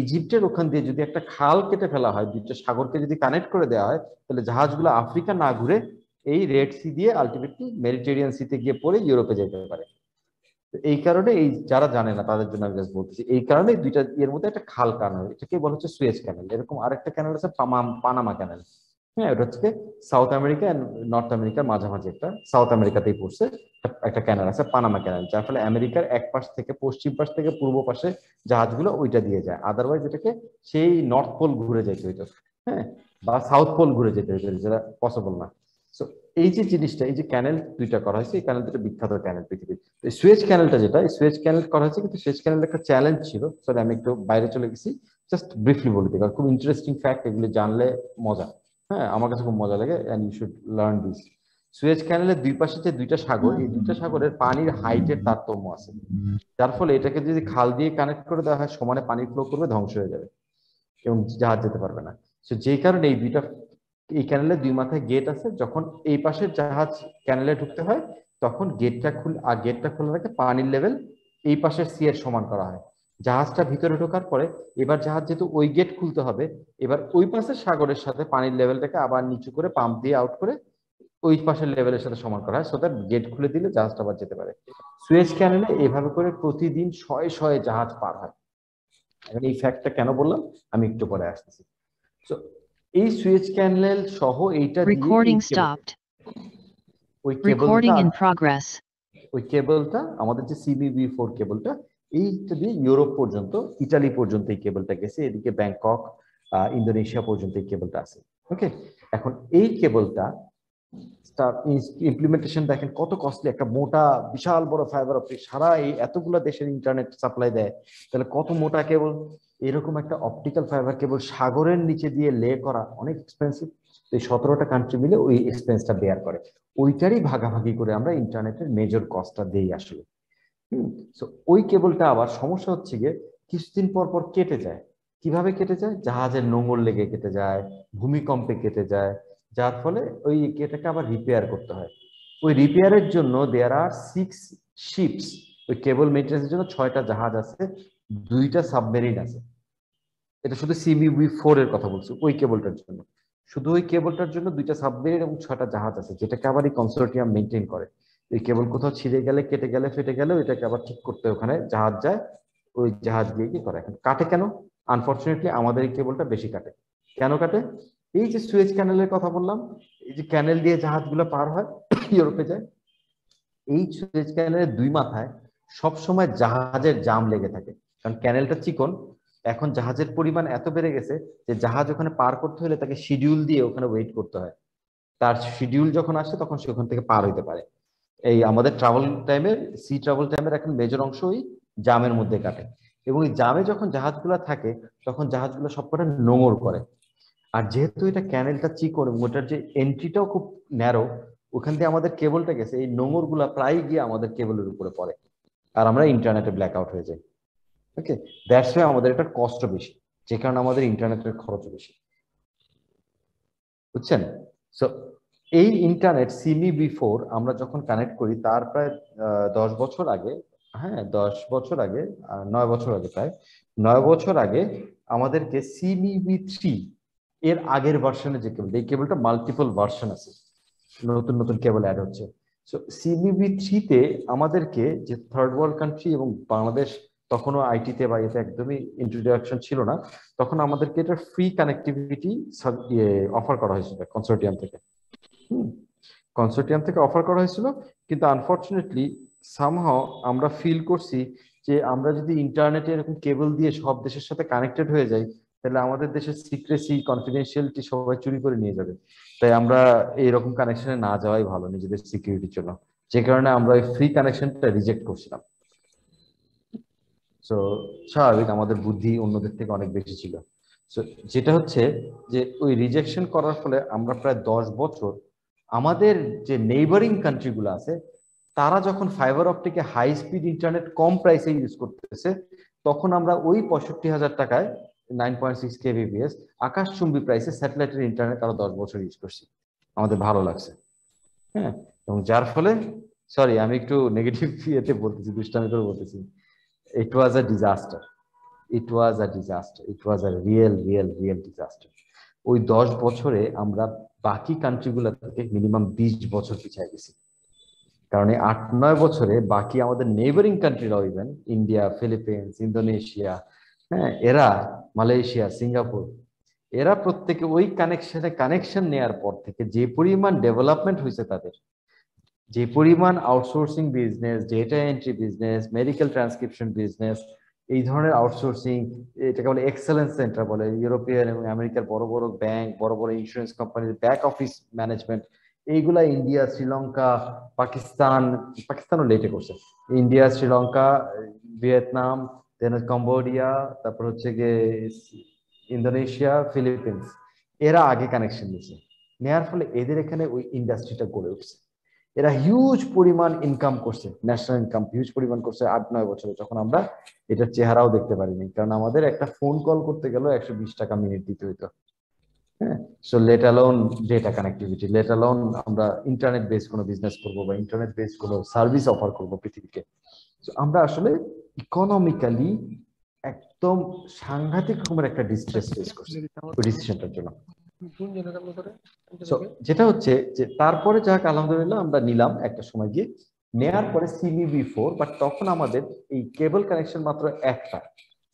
ইজিপ্টের ওখান দিয়ে যদি একটা খাল কেটে ফেলা হয়, দুইটা সাগরকে যদি কানেক্ট করে দেওয়া হয়, তাহলে জাহাজগুলো আফ্রিকা না ঘুরে এই রেড সি দিয়ে আলটিমেটলি মেডিটেরিয়ান সিতে গিয়ে পড়ে ইউরোপে যেতে পারে। এই কারণে, এই যারা জানে না তাদের জন্য আমি জাস্ট বলতেছি, এই কারণে দুইটা এর মধ্যে একটা খাল কানেল, এটাকে বলা হচ্ছে সুয়েজ ক্যানেল। এরকম আরেকটা ক্যানেল আছে পানামা ক্যানেল। হ্যাঁ, এটা হচ্ছে সাউথ আমেরিকা এন্ড নর্থ আমেরিকার মাঝামাঝি, একটা সাউথ আমেরিকাতেই পড়ছে একটা ক্যানেল আছে, পানামা ক্যানেল, যার ফলে আমেরিকার এক পাশ থেকে, পশ্চিম পাশ থেকে পূর্ব পাশে জাহাজগুলো ওইটা দিয়ে যায়। আদারওয়াইজ এটাকে সেই নর্থ পোল ঘুরে যেতে হইতো, হ্যাঁ, বা সাউথ পোল ঘুরে যেতে হইতো, যেটা পসিবল না। সো এই যে জিনিসটা, এই যে ক্যানেল দুইটা করা হয়েছে, এই ক্যানেল দুটো বিখ্যাত ক্যানেল পৃথিবীর। সুয়েজ ক্যানেলটা যেটা, এই সুয়েজ ক্যানেল করা হয়েছে, কিন্তু সুয়েজ ক্যানেল একটা চ্যালেঞ্জ ছিল। সরি, আমি একটু বাইরে চলে গেছি, জাস্ট ব্রিফলি বলে দিই, কারণ খুব ইন্টারেস্টিং ফ্যাক্ট, এগুলো জানলে মজা। হ্যাঁ, আমার কাছে খুব মজা লাগে, and you should learn this. Suez ক্যানেলের দুই পাশে যে দুইটা সাগর, এই দুইটা সাগরের পানির হাইটের তারতম্য আছে, যার ফলে এটাকে যদি খাল দিয়ে কানেক্ট করে দেওয়া হয়, সমানে পানি ফ্লো করবে, ধ্বংস হয়ে যাবে এবং জাহাজ যেতে পারবে না। তো যেই কারণে এই দুইটা, এই ক্যানেলের দুই মাথায় গেট আছে, যখন এই পাশের জাহাজ ক্যানেলে ঢুকতে হয়, তখন গেটটা খোলা রাখে, পানির লেভেল এই পাশের সি এর সমান করা হয়। জাহাজটা ভিতরে ঢোকার পরে এবার জাহাজ যেহেতু ওই গেট খুলতে হবে, এবার ওই পাশের সাগরের সাথে পানির লেভেলটাকে আবার নিচু করে পাম্প দিয়ে আউট করে ওই পাশের লেভেলের সাথে সমান করা হয়, সো দ্যাট গেট খুলে দিলে জাহাজটা আবার যেতে পারে। সুয়েজ ক্যানেলে এভাবে করে প্রতিদিন শয়ে শয়ে জাহাজ পার হয়। এখন এই ফ্যাক্টটা কেন বললাম আমি একটু পরে আসতেছি। সো এই সুয়েজ ক্যানেল সহ এইটা ওই কেবলটা আমাদের যে CME-V4 কেবলটা, এইটা দিয়ে ইউরোপ পর্যন্ত, ইটালি পর্যন্ত এই কেবলটা গেছে, এদিকে ব্যাংকক, ইন্দোনেশিয়া পর্যন্ত এই কেবলটা আছে। ওকে, এখন এই কেবলটা ইমপ্লিমেন্টেশন দেখেন কত কস্টলি, একটা মোটা বিশাল বড় ফাইবার অপটিক সারা এই এতগুলো দেশের ইন্টারনেট সাপ্লাই দেয়, তাহলে কত মোটা কেবল। এরকম একটা অপটিক্যাল ফাইবার কেবল সাগরের নিচে দিয়ে লে করা অনেক এক্সপেন্সিভ। এই 17টা কান্ট্রি মিলে ওই এক্সপেন্সটা বেয়ার করে, ওইটারই ভাগাভাগি করে আমরা ইন্টারনেটের মেজর কস্টটা দিই আসলে। সো ওই কেবলটা আবার সমস্যা হচ্ছে গিয়ে কিছুদিন পর পর কেটে যায়। কিভাবে কেটে যায়? জাহাজের নোঙর লেগে কেটে যায়, ভূমিকম্পে কেটে যায়, যার ফলে ওই এটাকে আবার রিপেয়ার করতে হয়। ওই রিপেয়ারের জন্য দেয়ার আর 6 শিপস। ওই কেবল মেইনটেন্যান্সের জন্য 6টা জাহাজ আছে, 2টা সাবমেরিন আছে। এটা শুধু CME-V4 এর কথা বলছি, ওই কেবলটার জন্য, শুধু ওই কেবলটার জন্য 2টা সাবমেরিন এবং 6টা জাহাজ আছে, যেটাকে আবার এই কনসোর্টিয়াম মেইনটেইন করে। এই কেবল কোথাও ছিঁড়ে গেলে, কেটে গেলে, ফেটে গেলে এটাকে আবার ঠিক করতে ওখানে জাহাজ যায়, ওই জাহাজ দিয়ে কি করে। এখন কাটে কেন? আনফরচুনেটলি আমাদের এই কেবলটা বেশি কাটে। কেন কাটে? এই যে সুয়েজ ক্যানেলের কথা বললাম, এই যে ক্যানেল দিয়ে জাহাজগুলো পার হয় ইউরোপে যায়, এই সুয়েজ ক্যানেলের দুই মাথায় সবসময় জাহাজের জাম লেগে থাকে, কারণ ক্যানেলটা চিকন, এখন জাহাজের পরিমাণ এত বেড়ে গেছে যে জাহাজ ওখানে পার করতে হলে তাকে শিডিউল দিয়ে ওখানে ওয়েট করতে হয়, তার শিডিউল যখন আসে তখন সে ওখান থেকে পার হইতে পারে। এই আমাদের ট্রাভেল টাইমের, সি ট্রাভেল টাইমের এখন মেজর অংশ ওই জামের মধ্যে কাটে, এবং এই জামে যখন জাহাজগুলো থাকে তখন জাহাজগুলো সবকটা নোঙর করে। আর যেহেতু এটা ক্যানেলটা চিকন এবং ওটার যে এন্ট্রিটাও খুব ন্যারো, ওখান দিয়ে আমাদের কেবলটা গেছে, এই নোঙর গুলা প্রায় গিয়ে আমাদের কেবলের উপরে পড়ে, আর আমরা ইন্টারনেটে ব্ল্যাক আউট হয়ে যাই। ওকে, দ্যাটস ওয়াই আমাদের এটার কষ্ট বেশি, যে কারণে আমাদের ইন্টারনেটের খরচও বেশি, বুঝছেন? সো এই ইন্টারনেট সিমি বি4 আমরা যখন কানেক্ট করি তার প্রায় 10 বছর আগে, হ্যাঁ 10 বছর আগে, 9 বছর আগে, প্রায় 9 বছর আগে আমাদেরকে সিমি বি3 এর আগের ভার্সনে যে কেবল, এই কেবলটা মাল্টিপল ভার্সন আছে, নতুন নতুন কেবল অ্যাড হচ্ছে। সো সিবিবি3-তে আমাদেরকে, যে থার্ড ওয়ার্ল্ড কান্ট্রি এবং বাংলাদেশ তখনও আইটিতে বা এতে একদমই ইন্ট্রোডাকশন ছিল না, তখন আমাদেরকে এটা ফ্রি কানেক্টিভিটি অফার করা হয়েছিল কনসোর্টিয়াম থেকে। কনসোর্টিয়াম থেকে অফার করা হয়েছিল, কিন্তু আনফরচুনেটলি সামহাও আমরা ফিল করছি যে আমরা যদি ইন্টারনেটে এরকম কেবল দিয়ে সব দেশের সাথে কানেক্টেড হয়ে যাই, তাহলে আমাদের দেশের সিক্রেসি, কনফিডেন্সিয়ালিটি সবাই চুরি করে নিয়ে যাবে। তাই আমরা এইরকম কানেকশনে না যাওয়াই ভালো নিজেদের সিকিউরিটির জন্য, যে কারণে আমরা ওই ফ্রি কানেকশনটা রিজেক্ট করছিলাম। সো স্বাভাবিক, আমাদের বুদ্ধি অন্যদের থেকে অনেক বেশি ছিল। সো যেটা হচ্ছে যে ওই রিজেকশন করার ফলে আমরা প্রায় 10 বছর আমাদের যে নেইবারিং কান্ট্রিগুলো আছে তারা যখন ফাইবার অপটিকে হাই স্পিড ইন্টারনেট কম প্রাইসে ইউজ করতেছে, তখন আমরা ওই 65,000 টাকায় 9.6 kbps আকাশচুম্বী প্রাইসে স্যাটেলাইটের ইন্টারনেট আরো 10 বছর ইউজ করছি। আমাদের ভালো লাগছে, হ্যাঁ। এবং যার ফলে, সরি আমি একটু নেগেটিভ ইয়েতে বলতেছি, দুষ্টামি করে বলতেছি, it was a disaster, it was a disaster, it was a real disaster। ওই 10 বছরে আমরা বাকি কান্ট্রিগুলো থেকে মিনিমাম 20 বছর পিছিয়ে গেছি, কারণ এই 8-9 বছরে বাকি আমাদের নেইবারিং কান্ট্রিরাও, ইভেন ইন্ডিয়া, ফিলিপিন্স, ইন্দোনেশিয়া, হ্যাঁ এরা, মালয়েশিয়া, সিঙ্গাপুর, এরা প্রত্যেকে ওই কানেকশন নেওয়ার পর থেকে যে পরিমাণ ডেভেলপমেন্ট হয়েছে তাদের, যে পরিমাণ outsourcing business, data entry business, medical transcription business, এই ধরনের আউটসোর্সিং, এটাকে বলে এক্সেলেন্স সেন্টার বলে, ইউরোপিয়ান এবং আমেরিকার বড় বড় ব্যাংক, বড় বড় ইন্স্যুরেন্স কোম্পানির ব্যাক অফিস ম্যানেজমেন্ট, এইগুলা ইন্ডিয়া, শ্রীলঙ্কা, পাকিস্তানও লেটে করছে, ইন্ডিয়া, শ্রীলঙ্কা, ভিয়েতনাম, দেন কম্বোডিয়া, তারপর হচ্ছে গিয়ে ইন্দোনেশিয়া, ফিলিপিন্স, এরা আগে কানেকশন নিয়েছে। নেওয়ার ফলে এদের এখানে ওই ইন্ডাস্ট্রিটা গড়ে উঠছে, এরা হিউজ পরিমাণ ইনকাম করছে, ন্যাশনাল ইনকাম হিউজ পরিমাণ করছে 8-9 বছরে, যখন আমরা এটার চেহারাও দেখতে পারিনি, কারণ আমাদের একটা ফোন কল করতে গেলেও 120 টাকা মিনিট দিতে হইতো, হ্যাঁ। So let alone data connectivity, let alone আমরা ইন্টারনেট বেস কোনো বিজনেস করবো বা ইন্টারনেট বেস কোনো সার্ভিস অফার করবো পৃথিবীকে। সো আমরা আসলে ইকোনমিক্যালি একদম সাংঘাতিক রকমের একটা ডিস্ট্রেস ফেস করছি ওই ডিসিশনটার জন্য। যেটা হচ্ছে যে তারপরে যাক আলহামদুলিল্লাহ আমরা নিলাম একটা সময় গিয়ে, নেয়ার পরে সিমিবি4, বাট তখন আমাদের এই কেবল কানেকশন মাত্র একটা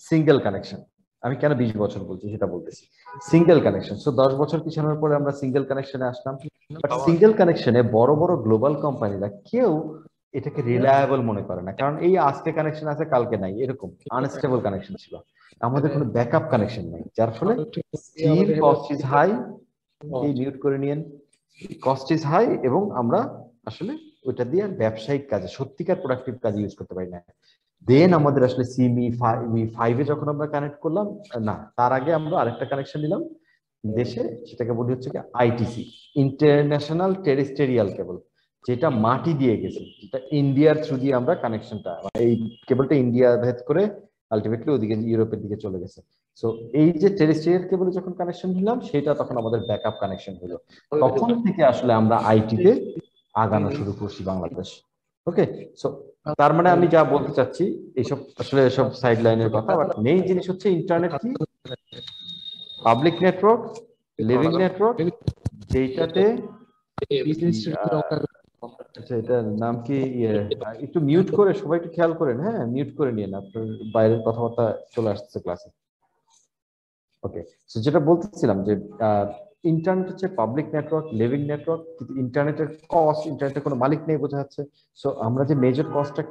সিঙ্গেল কানেকশন। আমি কেন 20 বছর বলছি সেটা বলতেছি, সিঙ্গেল কানেকশন। সো 10 বছর পিছানোর পরে আমরা সিঙ্গেল কানেকশনে আসলাম, বাট সিঙ্গেল কানেকশনে বড় বড় গ্লোবাল কোম্পানিরা কেউ এটাকে রিলায়েবল মনে করে না, কারণ এই আজকে কানেকশন আছে কালকে নাই, এরকম আনস্টেবল কানেকশন ছিল, আমাদের কোনো ব্যাকআপ কানেকশন নাই, যার ফলে স্টিল কস্ট ইজ হাই, এই মিউট করে নিয়েন, কস্ট ইজ হাই, এবং আমরা আসলে ওটা দিয়ে ব্যবসায়িক কাজে, সত্যিকার প্রোডাক্টিভ কাজে ইউজ করতে পারি না। দেন আমাদের আসলে সিমি5 এ যখন আমরা কানেক্ট করলাম, না তার আগে আমরা আরেকটা কানেকশন নিলাম দেশে, সেটাকে বলি হচ্ছে কি আইটিসি, ইন্টারন্যাশনাল টেরেস্টেরিয়াল কেবল, যেটা মাটি দিয়ে গেছে, যেটা ইন্ডিয়ার থ্রু দিয়ে আমরা কানেকশনটা, এই কেবলটা ইন্ডিয়া ভেদ করে আলটিমেটলি ওদিকে ইউরোপের দিকে চলে গেছে। সো এই যে টেরেস্ট্রিয়াল কেবলে যখন কানেকশন নিলাম, সেটা তখন আমাদের ব্যাকআপ কানেকশন হলো, তখন থেকে আসলে আমরা আইটিতে আগানো শুরু করছি বাংলাদেশ। ওকে, সো তার মানে আমি যা বলতে চাচ্ছি এইসব আসলে সব সাইড লাইনের কথা, বাট মেইন জিনিস হচ্ছে ইন্টারনেট কি, পাবলিক নেটওয়ার্ক, লিভিং নেটওয়ার্ক, যেটাতে আচ্ছা এটার নাম কি, একটু মিউট করে সবাই একটু খেয়াল করেন, হ্যাঁ মিউট করে নিন, আপনার বাইরের কথাবার্তা চলে আসছে ক্লাসে। ওকে, সো যেটা বলতেছিলাম যে ইন্টারনেট হচ্ছে পাবলিক নেটওয়ার্ক, লিভিং নেটওয়ার্ক, কিন্তু ইন্টারনেটের কস্ট, ইন্টারনেটের কোনো মালিক নেই বোঝা যাচ্ছে। সো আমরা যে মেজর কস্টটা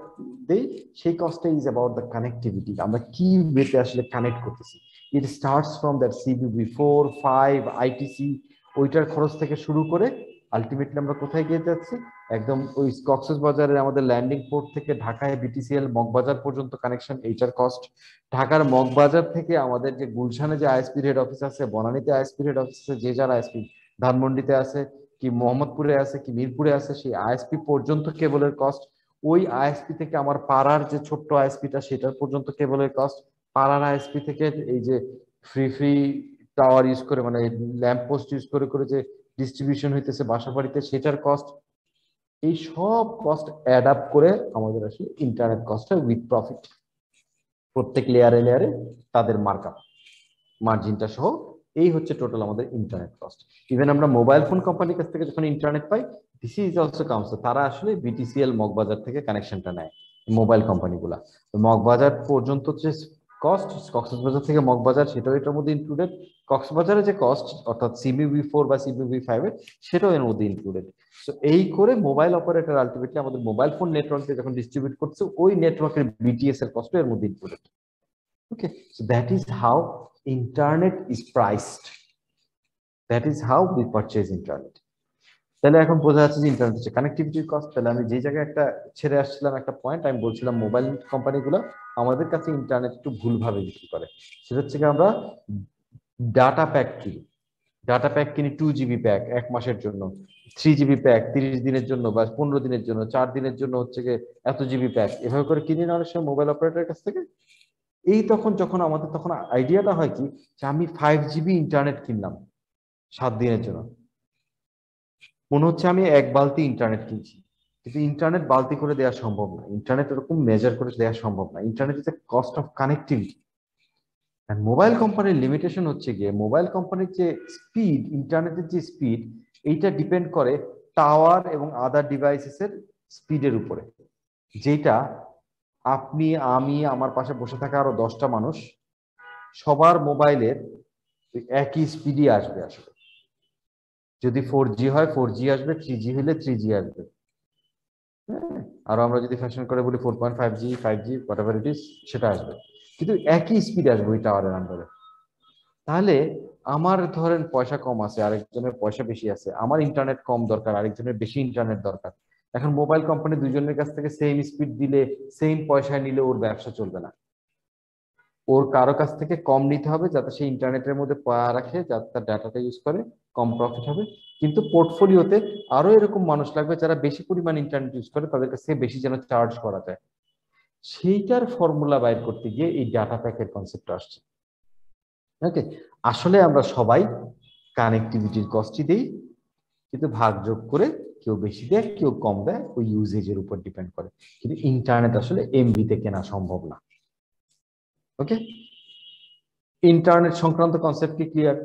দেই সেই কস্টটা ইজ অ্যাবাউট দ্য কানেক্টিভিটি, আমরা কি ওয়েতে আসলে কানেক্ট করতেছি। It starts from that CBB4, 5, ITC, ওইটার খরচ থেকে শুরু করে আলটিমেটলি আমরা কোথায় গিয়ে যাচ্ছি, একদম ওই কক্সবাজারের আমাদের ল্যান্ডিং পোর্ট থেকে ঢাকায় BTCL মগবাজার পর্যন্ত কানেকশন, এইটার কস্ট। ঢাকার মগবাজার থেকে আমাদের যে গুলশানে যে ISP হেড অফিস আছে, বনানীতে ISP হেড অফিস আছে, যে যার ISP ধানমন্ডিতে আছে কি মোহাম্মদপুরে আছে কি মিরপুরে আছে, সেই ISP পর্যন্ত কেবলের কস্ট। ওই ISP থেকে আমার পাড়ার যে ছোট্ট ISPটা সেটার পর্যন্ত কেবলের কস্ট। পাড়ার ISP থেকে এই যে ফ্রি টাওয়ার ইউজ করে, মানে ল্যাম্প পোস্ট ইউজ করে করে যে ডিস্ট্রিবিউশন হইতেছে বাসা বাড়িতে, সেটার কস্ট। এই সব কস্ট অ্যাড আপ করে আমাদের আসলে ইন্টারনেট কস্ট হয় উইথ প্রফিট। প্রত্যেক লেয়ারে লেয়ারে তাদের মার্কআপ মার্জিনটা সহ এই হচ্ছে টোটাল আমাদের ইন্টারনেট কস্ট। ইভেন আমরা মোবাইল ফোন কোম্পানির কাছ থেকে যখন internet pi, this is also counts, তারা আসলে BTCL মগবাজার থেকে কানেকশনটা নেয় মোবাইল কোম্পানিগুলা। মগবাজার পর্যন্ত যে কস্ট, কক্সবাজার থেকে মগবাজার, সেটাও এটার মধ্যে ইনক্লুডেড। কক্সবাজারের যে কস্ট অর্থাৎ CBB4 বা CBB5 এর, সেটাও এর মধ্যে ইনক্লুডেড। তো এই করে মোবাইল অপারেটর আলটিমেটলি আমাদের মোবাইল ফোন নেটওয়ার্কে যখন ডিস্ট্রিবিউট করছে, ওই নেটওয়ার্কের BTS এর কস্ট এর মধ্যে included. Okay, so that is how internet is priced. That is how we purchase internet. তাহলে এখন বোঝা যাচ্ছে যে ইন্টারনেট হচ্ছে কানেক্টিভিটির কস্ট। তাহলে আমি যে জায়গায় একটা ছেড়ে আসছিলাম একটা পয়েন্ট, আমি বলছিলাম মোবাইল কোম্পানিগুলো আমাদের কাছে ইন্টারনেট একটু ভুলভাবে বিক্রি করে। সেটা হচ্ছে কি, আমরা ডাটা প্যাক কিনি, ডাটা প্যাক কিনি 2GB প্যাক 1 মাসের জন্য, 3GB প্যাক 30 দিনের জন্য বা 15 দিনের জন্য, 4 দিনের জন্য হচ্ছে গিয়ে এত GB প্যাক, এভাবে করে কিনি না অনেক সময় মোবাইল অপারেটরের কাছ থেকে। এই তখন যখন আমাদের তখন আইডিয়াটা হয় কি, যে আমি 5GB ইন্টারনেট কিনলাম 7 দিনের জন্য, মনে হচ্ছে আমি 1 বালতি ইন্টারনেট কিনছি, কিন্তু ইন্টারনেট বালতি করে দেওয়া সম্ভব না, ইন্টারনেট এরকম মেজার করে দেওয়া সম্ভব না। Internet is a cost of connectivity. আর মোবাইল কোম্পানির লিমিটেশন হচ্ছে গিয়ে, মোবাইল কোম্পানির যে স্পিড, ইন্টারনেটের যে স্পিড, এইটা ডিপেন্ড করে টাওয়ার এবং আদার ডিভাইসেসের স্পিডের উপরে, যেটা আপনি, আমি, আমার পাশে বসে থাকা আরো 10টা মানুষ, সবার মোবাইলের একই স্পিডই আসবে আসলে। যদি 4G হয় 4G আসবে, 3G হলে 3G আসবে, হ্যাঁ, আর আমরা যদি ফ্যাশন করে বলি 4.5G 5G whatever it is, সেটা আসবে, কিন্তু একই স্পিড আসবে ওই টাওয়ারের আন্ডারে। তাহলে আমার ধরেন পয়সা কম আছে, আরেকজনের পয়সা বেশি আছে, আমার ইন্টারনেট কম দরকার, আরেকজনের বেশি ইন্টারনেট দরকার। এখন মোবাইল কোম্পানি দুজনের কাছ থেকে সেম স্পিড দিলে, সেম পয়সায় নিলে ওর ব্যবসা চলবে না। ওর কারো কাছ থেকে কম নিতে হবে যাতে সে ইন্টারনেটের মধ্যে পা রাখে, যাতে তার ডাটাটা ইউজ করে, কম প্রফিট হবে। কিন্তু পোর্টফোলিওতে আরো এরকম মানুষ লাগবে যারা বেশি পরিমাণ ইন্টারনেট ইউজ করে, তাদের কাছ থেকে বেশি যেন চার্জ করা যায়। সেইটার ফর্মুলা বাইর করতে গিয়ে এই ডাটা প্যাকের কনসেপ্ট আসছে। ওকে, আসলে আমরা সবাই কানেক্টিভিটির কস্টই দিই, কিন্তু ভাগযোগ করে কেউ বেশি দেয় কেউ কম দেয়, ওই ইউজেজের উপর ডিপেন্ড করে। কিন্তু ইন্টারনেট আসলে এমবিতে কেনা সম্ভব না। ওকে, ইন্টারনেট সংক্রান্ত কনসেপ্ট কি ক্লিয়ার?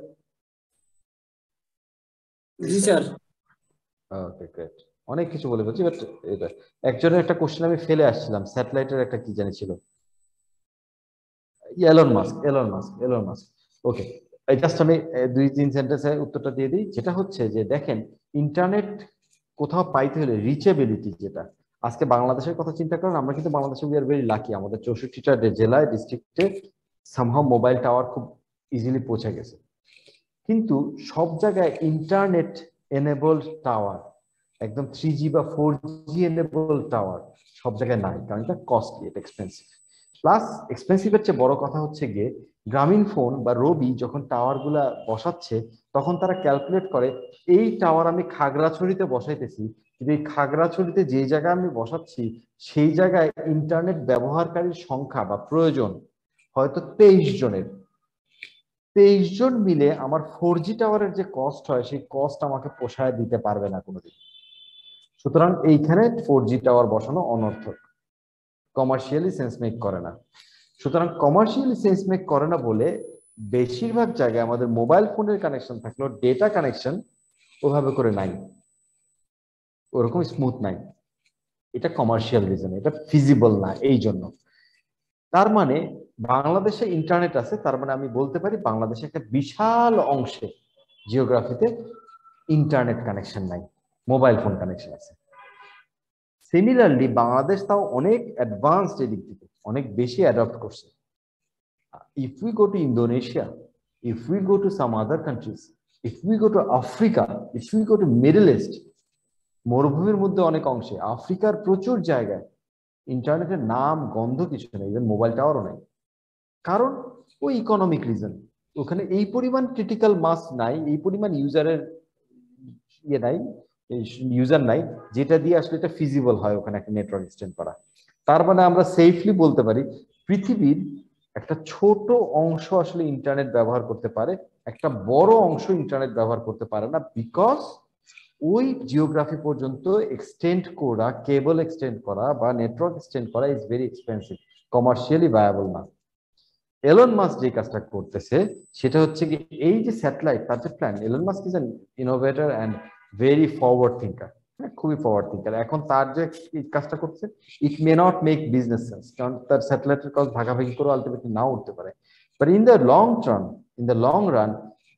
জি স্যার। ওকে গ্রেট, অনেক কিছু বলে বলছি, বাট এটা একজনের একটা কোশ্চেন আমি ফেলে আসছিলাম, স্যাটেলাইটের একটা কি জানি ছিল, এলন মাস্ক। ওকে, জাস্ট আমি 2-3 সেন্টেন্সে উত্তরটা দিয়ে দিই। যেটা হচ্ছে যে দেখেন, ইন্টারনেট কোথাও পাইতে হলে রিচেবিলিটি, যেটা আজকে বাংলাদেশের কথা চিন্তা করেন, আমরা কিন্তু বাংলাদেশে উই আর ভেরি লাকি, আমাদের 64টা জেলায় ডিস্ট্রিক্টে সামহাও মোবাইল টাওয়ার খুব ইজিলি পৌঁছে গেছে। কিন্তু সব জায়গায় ইন্টারনেট এনেবলড টাওয়ার, একদম 3G বা 4G এনেবলড টাওয়ার সব জায়গায় নাই, কারণ এটা কস্টলি, এটা এক্সপেন্সিভ। প্লাস এক্সপেন্সিভের চেয়ে বড় কথা হচ্ছে গিয়ে, গ্রামীণ ফোন বা রবি যখন টাওয়ার গুলা বসাচ্ছে, তখন তারা ক্যালকুলেট করে এই টাওয়ার আমি খাগড়াছড়িতে বসাইতেছি, কিন্তু এই খাগড়াছড়িতে যে জায়গায় আমি বসাচ্ছি সেই জায়গায় ইন্টারনেট ব্যবহারকারীর সংখ্যা বা প্রয়োজন হয়তো 23 জনের। 23 জন মিলে আমার 4G টাওয়ারের যে কস্ট হয়, সেই কস্ট আমাকে পোষায় দিতে পারবে না কোনোদিন। সুতরাং এইখানে 4G টাওয়ার বসানো অনর্থক, কমার্শিয়ালি সেন্স মেক করে না। সুতরাং কমার্শিয়ালি সেন্স মেক করে না বলে বেশিরভাগ জায়গায় আমাদের মোবাইল ফোনের কানেকশন থাকলেও ডেটা কানেকশন ওভাবে করে নাই, ওরকম স্মুথ নাই। এটা কমার্শিয়াল রিজন, এটা ফিজিবল না। এই জন্য তার মানে বাংলাদেশে ইন্টারনেট আছে, তার মানে আমি বলতে পারি বাংলাদেশে একটা বিশাল অংশে জিওগ্রাফিতে ইন্টারনেট কানেকশন নাই, মোবাইল ফোন কানেকশন আছে। সিমিলারলি বাংলাদেশ তাও অনেক অ্যাডভান্সড এদিক থেকে, অনেক বেশি অ্যাডপ্ট করছে। If we go to Indonesia, if we go to some other countries, if we go to Africa, if we go to middle east, মরুভূমির মধ্যে অনেক অংশে, আফ্রিকার প্রচুর জায়গায় ইন্টারনেটের নাম গন্ধ কিছু নেই, ইভেন মোবাইল টাওয়ারও নেই। কারণ ওই ইকোনমিক রিজন, ওখানে এই পরিমাণ ক্রিটিক্যাল মাস নাই, এই পরিমাণ ইউজারের ইয়ে নাই, ইউজার নাই, যেটা দিয়ে আসলে এটা ফিজিবল হয় ওখানে একটা নেটওয়ার্ক এক্সটেন্ড করা। তার মানে আমরা সেফলি বলতে পারি পৃথিবীর একটা ছোট অংশ আসলে ইন্টারনেট ব্যবহার করতে পারে, একটা বড় অংশ ইন্টারনেট ব্যবহার করতে পারে না, বিকজ ওই জিওগ্রাফি পর্যন্ত এক্সটেন্ড করা, কেবল এক্সটেন্ড করা বা নেটওয়ার্ক এক্সটেন্ড করা is very expensive, commercially viable না। এলন মাস্ক যে কাজটা করতেছে সেটা হচ্ছে কি, এই যে স্যাটেলাইট তার যে plan, Elon Musk is an innovator and very forward thinker, খুবই ফরওয়ার্ড থিঙ্কার। এখন তার যে কাজটা করছে, it may not make business sense, কারণ তার স্যাটেলাইটের কস্ট ভাগাভাগি করে আলটিমেটলি নাও উঠতে পারে, but in the long term, in the long run,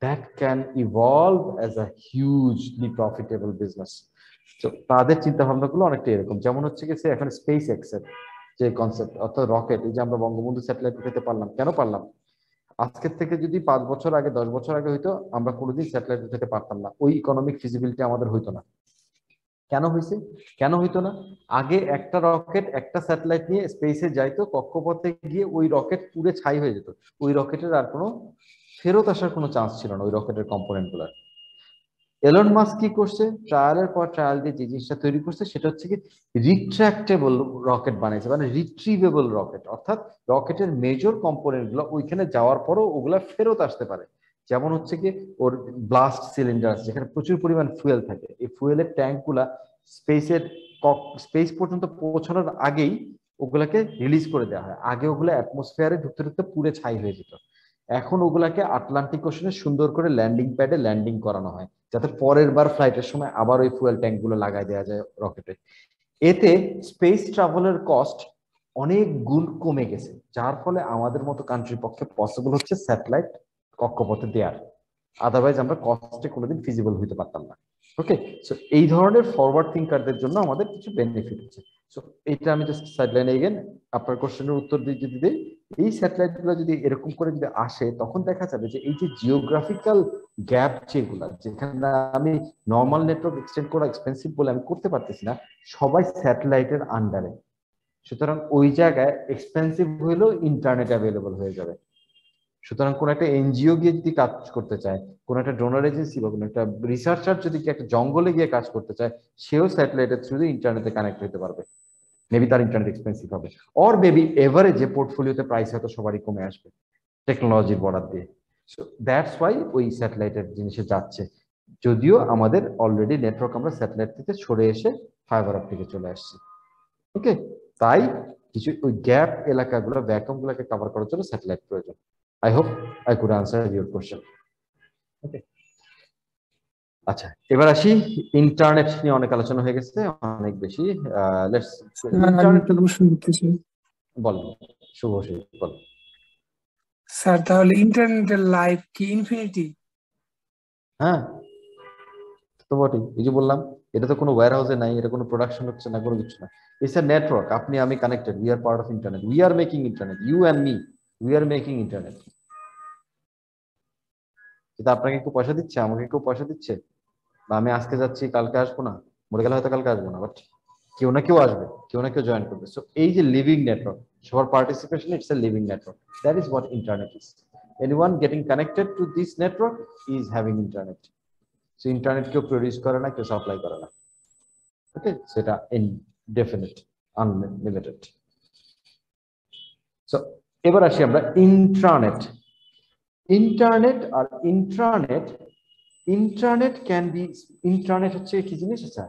that can evolve as a hugely profitable business. তো তাদের চিন্তা ভাবনাগুলো অনেকটা এরকম, যেমন হচ্ছে গেছে এখন স্পেস এক্সের যে কনসেপ্ট, অর্থাৎ রকেট, এই যে আমরা বঙ্গবন্ধু স্যাটেলাইট উঠাতে পারলাম, কেন পারলাম? আজকের থেকে যদি 5 বছর আগে 10 বছর আগে হইতো, আমরা কোনোদিন স্যাটেলাইট উঠাতে পারতাম না, ওই ইকোনমিক ফিজিবিলিটি আমাদের হইতো না। কেন হয়েছে? কেন হইতো না? আগে একটা রকেট একটা স্যাটেলাইট নিয়ে স্পেসে যাইতো, কক্ষপথে গিয়ে ওই রকেট পুড়ে ছাই হয়ে যেত, ওই রকেটের আর কোনো ফেরত আসার কোনো চান্স ছিল না ওই রকেটের কম্পোনেন্ট গুলার। এলন মাস্ক কি করছে, ট্রায়ালের পর ট্রায়াল দিয়ে যে জিনিসটা তৈরি করছে সেটা হচ্ছে কি রিট্রাক্টেবল রকেট বানাইছে, মানে রিট্রিভেবল রকেট, অর্থাৎ রকেটের মেজর কম্পোনেন্ট গুলো ওইখানে যাওয়ার পরও ওগুলা ফেরত আসতে পারে। যেমন হচ্ছে কি ওর ব্লাস্ট সিলিন্ডার আছে যেখানে প্রচুর পরিমাণ ফুয়েল থাকে, এই ফুয়েলের ট্যাঙ্ক গুলা স্পেস পর্যন্ত পৌঁছানোর আগেই ওগুলাকে রিলিজ করে দেওয়া হয়, আগে ওগুলো অ্যাটমসফিয়ারে ঢুকতে ঢুকতে পুড়ে ছাই হয়ে যেত। এখন ওগুলাকে আটলান্টিক ওশনে সুন্দর করে ল্যান্ডিং প্যাডে ল্যান্ডিং করানো হয়, যাতে পরের বার ফ্লাইটের সময় আবার ওই ফুয়েল ট্যাঙ্ক গুলো লাগাই দেওয়া যায় রকেটে। এতে স্পেস ট্রাভেলের কস্ট অনেক গুণ কমে গেছে, যার ফলে আমাদের মতো কান্ট্রির পক্ষে পসিবল হচ্ছে স্যাটেলাইট কক্ষপথে দেওয়ার, আদারওয়াইজ আমরা কস্টে কোনোদিন ফিজিবল হইতে পারতাম না। ওকে, সো এই ধরনের ফরওয়ার্ড থিঙ্কারদের জন্য আমাদের কিছু বেনিফিট হচ্ছে। সো এটা আমি জাস্ট সাইডলাইনে এগেন আপনার কোশ্চেনের উত্তর দিয়ে যদি দিই, এই স্যাটেলাইট গুলো যদি এরকম করে যদি আসে, তখন দেখা যাবে যে এই যে জিওগ্রাফিক্যাল গ্যাপ যেগুলা, যেখানে আমি নর্মাল নেটওয়ার্ক এক্সটেন্ড করা এক্সপেন্সিভ বলে আমি করতে পারতেছি না, সবাই স্যাটেলাইটের আন্ডারে, সুতরাং ওই জায়গায় এক্সপেন্সিভ হইলেও ইন্টারনেট অ্যাভেলেবল হয়ে যাবে। সুতরাং কোন একটা এনজিও গিয়ে যদি কাজ করতে চায়, কোন একটা ডোনার এজেন্সি বা কোন একটা রিসার্চার যদি একটা জঙ্গলে গিয়ে কাজ করতে চায়, সেও স্যাটেলাইটের থ্রুতে ইন্টারনেটে কানেক্ট হতে পারবে। মেবি তার ইন্টারনেট এক্সপেন্সিভ হবে, অর মেবি এভারেজে পোর্টফোলিওতে প্রাইস হয়তো সবারই কমে আসবে টেকনোলজির বরাদ দিয়ে। সো দ্যাটস ওয়াই ওই স্যাটেলাইটের জিনিসে যাচ্ছে, যদিও আমাদের অলরেডি নেটওয়ার্ক আমরা স্যাটেলাইট থেকে সরে এসে ফাইবার অপটিকে চলে আসছি। ওকে, তাই কিছু ওই গ্যাপ এলাকাগুলো, ভ্যাকুয়াম গুলোকে কভার করার জন্য স্যাটেলাইট প্রয়োজন। I hope I could answer your question. Okay. আচ্ছা, এবার আসি, ইন্টারনেট নিয়ে অনেক আলোচনা হয়ে গেছে, অনেক বেশি। লেটস ইন্টারনেট বলেন, শুভশ্রী বলেন। স্যার তাহলে ইন্টারনেটের লাইফ কি ইনফিনিটি? হ্যাঁ, তো বটেই, এই যে বললাম, এটা তো কোনো ওয়্যার হাউসে নাই, এটা কোনো প্রোডাকশন হচ্ছে না, কোনো কিছু না, ইটস এ নেটওয়ার্ক। আপনি আমি connected, we are part of internet, we are making internet, you and me, we are making internet. কিন্তু আপনাকে কেউ পয়সা দিচ্ছে, আমাকে কেউ পয়সা দিচ্ছে, বা আমি আজকে যাচ্ছি কালকে আসবো না, মরে গেলে হয়তো কালকে আসবো না, বাট কেউ না কেউ আসবে, কেউ না কেউ জয়েন করবে। সো এই যে লিভিং নেটওয়ার্ক, সবার participation, it's a living network, that is what internet is. Anyone getting connected to this network is having internet. So internet কেউ প্রডিউস করে না, কেউ সাপ্লাই করে না। ওকে, সেটা ইনডেফিনিট, আনলিমিটেড। সো এবার আসি আমরা ইন্ট্রানেট। ইন্টারনেট আর intranet, internet can be, internet হচ্ছে কি জিনিস? আচ্ছা,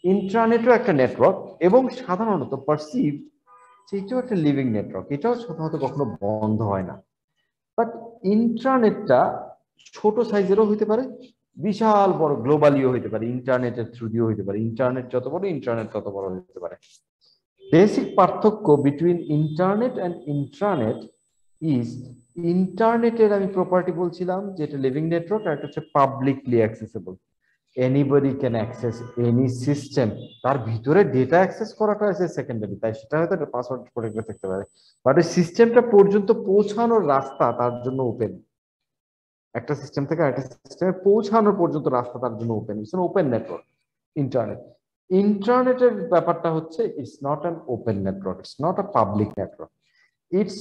ইন্ট্রানেটও একটা নেটওয়ার্ক, এবং সাধারণত পারসিভ সেটাও একটা লিভিং নেটওয়ার্ক, এটাও সাধারণত কখনো বন্ধ হয় না। বাট ইন্ট্রানেটটা ছোট সাইজেরও হইতে পারে, বিশাল বড় গ্লোবালিও হইতে পারে, ইন্টারনেটের থ্রু দিয়েও হইতে পারে। ইন্টারনেট যত বড়, ইন্টারনেট তত বড় হইতে পারে। বেসিক পার্থক্য between internet and intranet is ইন্টারনেটের আমি প্রপার্টি বলছিলাম যেটা লিভিং নেটওয়ার্ক, আর একটা হচ্ছে publicly accessible. Anybody can access any system. তার ভিতরে ডেটা অ্যাক্সেস করাটা আছে সেকেন্ডারি, তাই সেটা হয়তো পাসওয়ার্ড প্রোটেক্টেড থাকতে পারে, বাট ওই সিস্টেমটা পর্যন্ত পৌঁছানোর রাস্তা তার জন্য ওপেন। একটা সিস্টেম থেকে আরেকটা সিস্টেমে পৌঁছানোর পর্যন্ত রাস্তা তার জন্য open. It's open network internet. ইন্টারনেটের ব্যাপারটা হচ্ছে it's not an open network, it's not a public network, it's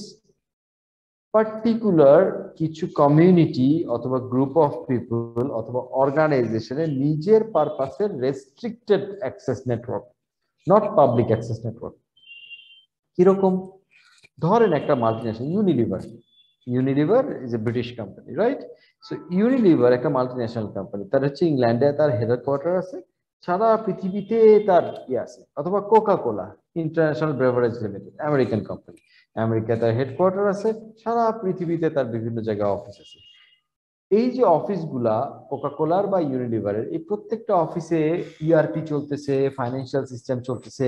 particular কিছু কমিউনিটি অথবা গ্রুপ অফ পিপল অথবা অর্গানাইজেশনের নিজের পারপাসের restricted access network, not public access network. কিরকম? ধরেন একটা multinational Unilever is a British company, right? So Unilever একটা মাল্টিন্যাশনাল কোম্পানি, তার হচ্ছে ইংল্যান্ডে তার হেডকোয়ার্টার আছে, সারা পৃথিবীতে তার আছে। অথবা Coca Cola international beverage limited, American company, আমেরিকায় তার হেডকোয়ার্টার আছে, সারা পৃথিবীতে তার বিভিন্ন জায়গায় অফিস আছে। এই যে অফিসগুলা কোকা কোলার বা ইউনিলিভারের, এই প্রত্যেকটা অফিসে ইআরপি চলতেছে, ফাইন্যান্সিয়াল সিস্টেম চলতেছে,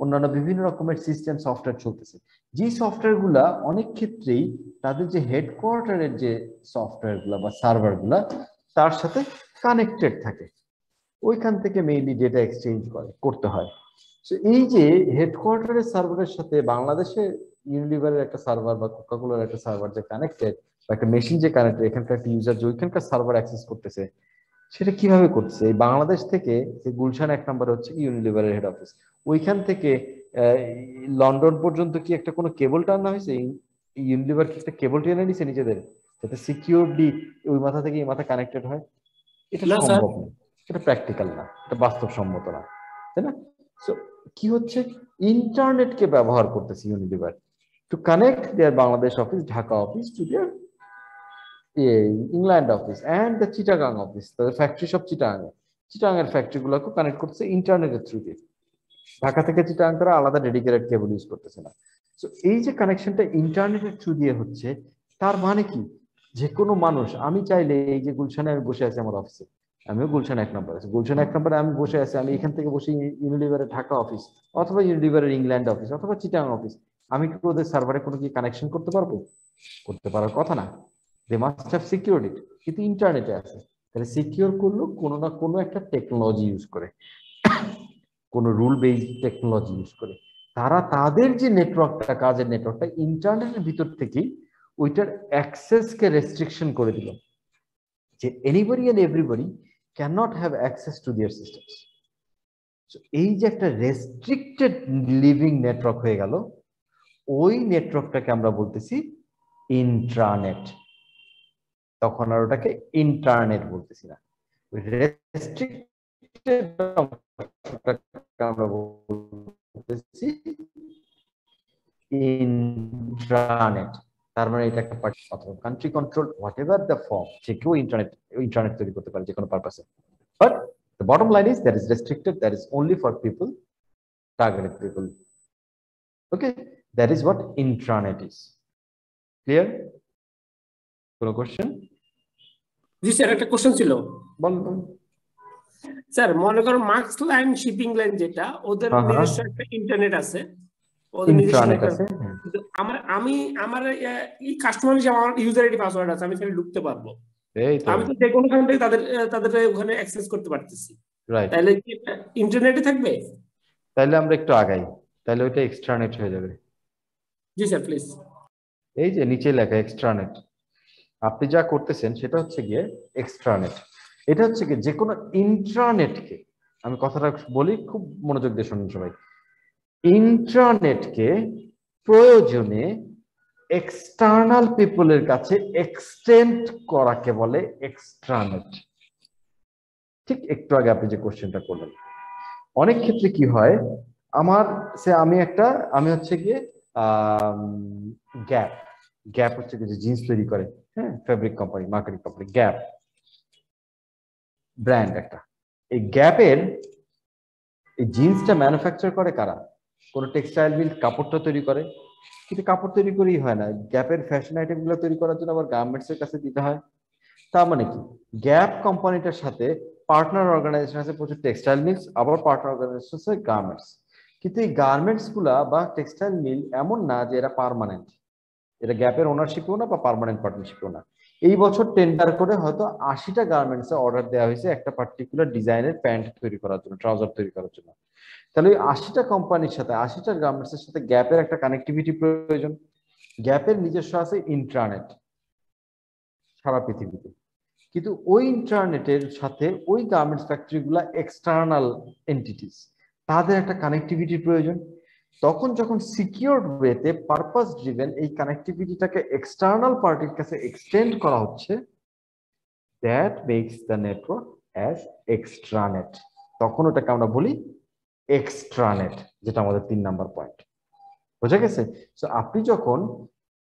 অন্যান্য বিভিন্ন রকমের সিস্টেম সফটওয়্যার চলতেছে। যে সফটওয়্যার গুলা অনেক ক্ষেত্রেই তাদের যে হেডকোয়ার্টারের যে সফটওয়্যার গুলা বা সার্ভার গুলা তার সাথে কানেক্টেড থাকে, ওইখান থেকে মেইনলি ডেটা এক্সচেঞ্জ করতে হয়। তো এই যে হেডকোয়ার্টারের সার্ভারের সাথে বাংলাদেশে ইউনিলিভারের একটা সার্ভার বা কোকা কোলার একটা সার্ভার যে কানেক্টেড, বা একটা মেশিন যে কানেক্টেড, এখানকার একটা ইউজার যে ওইখানকার সার্ভার অ্যাক্সেস করতেছে, সেটা কিভাবে করতেছে? এই বাংলাদেশ থেকে যে গুলশান 1 নম্বরে হচ্ছে ইউনিলিভারের হেড অফিস, ওইখান থেকে লন্ডন পর্যন্ত কি একটা কোনো কেবল টানা হয়েছে? ইউনিলিভার কি একটা কেবল টেনে নিছে নিজেদের, যাতে সিকিউরলি ওই মাথা থেকে এই মাথা কানেক্টেড হয়? এটা সম্ভব না, এটা প্র্যাকটিক্যাল না, এটা বাস্তবসম্মত না, তাই না? সো কি হচ্ছে, ইন্টারনেটকে ব্যবহার করতেছে Unilever to connect their Bangladesh office, Dhaka office to their England office and the Chittagong office. তাদের ফ্যাক্টরি সব চিটাগাং এর ফ্যাক্টরি গুলোকে কানেক্ট করছে ইন্টারনেটের থ্রু দিয়ে। ঢাকা থেকে চিটাগাং তারা আলাদা ডেডিকেটেড কেবল ইউজ করতেছে না। সো এই যে কানেকশনটা ইন্টারনেটের থ্রু দিয়ে হচ্ছে, তার মানে কি, যে কোনো মানুষ, আমি চাইলে এই যে গুলশানে আমি বসে আছি আমার অফিসে, আমিও গুলশান 1 নম্বর আছি, গুলশান 1 নম্বরে আমি বসে আছি, আমি এখান থেকে বসে ইউনিলিভারের ঢাকা অফিস অথবা ইউনিলিভারের ইংল্যান্ড অফিস অথবা চিটাগাং অফিস, আমি কি ওদের সার্ভারে কোনো কি কানেকশন করতে পারবো? করতে পারার কথা না। দে মাস্ট হ্যাভ সিকিউরড ইট। কিন্তু ইন্টারনেটে আছে, তাহলে সিকিউর করলো কোনো না কোনো একটা টেকনোলজি ইউজ করে, কোনো রুল বেসড টেকনোলজি ইউজ করে। তারা তাদের যে নেটওয়ার্কটা, কাজের নেটওয়ার্কটা, ইন্টারনেটের ভিতর থেকেই ওইটার অ্যাক্সেসকে রেস্ট্রিকশন করে দিল, যে anybody and everybody can not have access to their systems. এই যে একটা রেস্ট্রিক্টেড লিভিং নেটওয়ার্ক হয়ে গেল, ওই নেটওয়ার্কটাকে আমরা বলতেছি ইন্ট্রানেট। তখন আর ওটাকে ইন্টারনেট বলতেছি না, রেস্ট্রিক্টেড আমরা বলতেছি ইন্ট্রানেট। তার মানে এটা একটা অথবা country control, what ever the form, যে কেউ ইন্টারনেট তৈরি করতে পারে যে কোনো পারপাসে। But the bottom line is that is restricted, that is only for people, targeted people. Okay, that is what intranet is. Clear? কোনো কোশ্চেন? জি স্যার, একটা কোশ্চেন ছিল। বলুন স্যার, মনে করো মার্কস লাইন, শিপিং লাইন, যেটা ওদের নিজস্ব একটা ইন্টারনেট আছে, ওদের নিজস্ব ইন্ট্রানেট আছে। আমার এই কাস্টমার হিসেবে আমার ইউজার আইডি পাসওয়ার্ড আছে, আমি সেটা ঢুকতে পারবো, এই তো আমি তো যে কোনো খান থেকে তাদের ওখানে অ্যাক্সেস করতে পারতেছি, রাইট। তাহলে কি ইন্টারনেটে থাকবে? তাহলে আমরা একটু আগাই, তাহলে ওইটা এক্সট্রানেট হয়ে যাবে। জি স্যার, প্লিজ। এই যে নিচে লেখা এক্সট্রানেট, আপনি যা করতেছেন সেটা হচ্ছে গিয়ে এক্সট্রানেট। এটা হচ্ছে কি, যে কোনো ইন্ট্রানেটকে, আমি কথাটা বলি খুব মনোযোগ দিয়ে শুনুন সবাই, ইন্ট্রানেটকে প্রয়োজনে এক্সটার্নাল পিপলের কাছে এক্সটেন্ড করাকে বলে এক্সট্রানেট। ঠিক একটু আগে আপনি যে কোশ্চেনটা করলেন, অনেক ক্ষেত্রে কি হয়, আমি হচ্ছে গিয়ে গ্যাপ হচ্ছে যে জিন্স তৈরি করে, হ্যাঁ, fabric company, marketing company, gap brand একটা। এই গ্যাপের এই জিন্সটা ম্যানুফ্যাকচার করে কারা? কোন টেক্সটাইল মিল কাপড়টা তৈরি করে, কিন্তু কাপড় তৈরি করেই হয় না, গ্যাপের ফ্যাশন আইটেম গুলো তৈরি করার জন্য আবার গার্মেন্টস এর কাছে দিতে হয়। তার মানে কি, গ্যাপ কোম্পানিটার সাথে পার্টনার অর্গানাইজেশন আছে প্রচুর টেক্সটাইল মিলস, আবার পার্টনার অর্গানাইজেশন আছে গার্মেন্টস। কিন্তু এই গার্মেন্টস গুলা বা টেক্সটাইল মিল এমন না যে এরা পার্মানেন্ট, এটা গ্যাপের ওনারশিপও না বা পার্মানেন্ট পার্টনারশিপও না। এই বছর টেন্ডার করে হয়তো 80টা গার্মেন্টসে অর্ডার দেওয়া হয়েছে একটা পার্টিকুলার ডিজাইনের প্যান্ট তৈরি করার জন্য, ট্রাউজার তৈরি করার জন্য। তাহলে ওই 80টা কোম্পানির সাথে 80টা গার্মেন্টসের সাথে গ্যাপের একটা কানেক্টিভিটি প্রয়োজন। গ্যাপের নিজস্ব আছে ইন্ট্রানেট সারা পৃথিবীতে, কিন্তু ওই ইন্টারনেটের সাথে ওই গার্মেন্টস ফ্যাক্টরিগুলা এক্সটার্নাল এন্টিটিস, তাদের একটা কানেক্টিভিটির প্রয়োজন। তখন যখন সিকিউরড ওয়েতে পারপাস ড্রিভেন এই কানেক্টিভিটিটাকে এক্সটার্নাল পার্টির কাছে এক্সটেন্ড করা হচ্ছে, that makes the network as extranet. তখন ওটাকে আমরা বলি এক্সট্রানেট, যেটা আমাদের 3 নাম্বার পয়েন্ট। বোঝা গেছে? সো আপনি যখন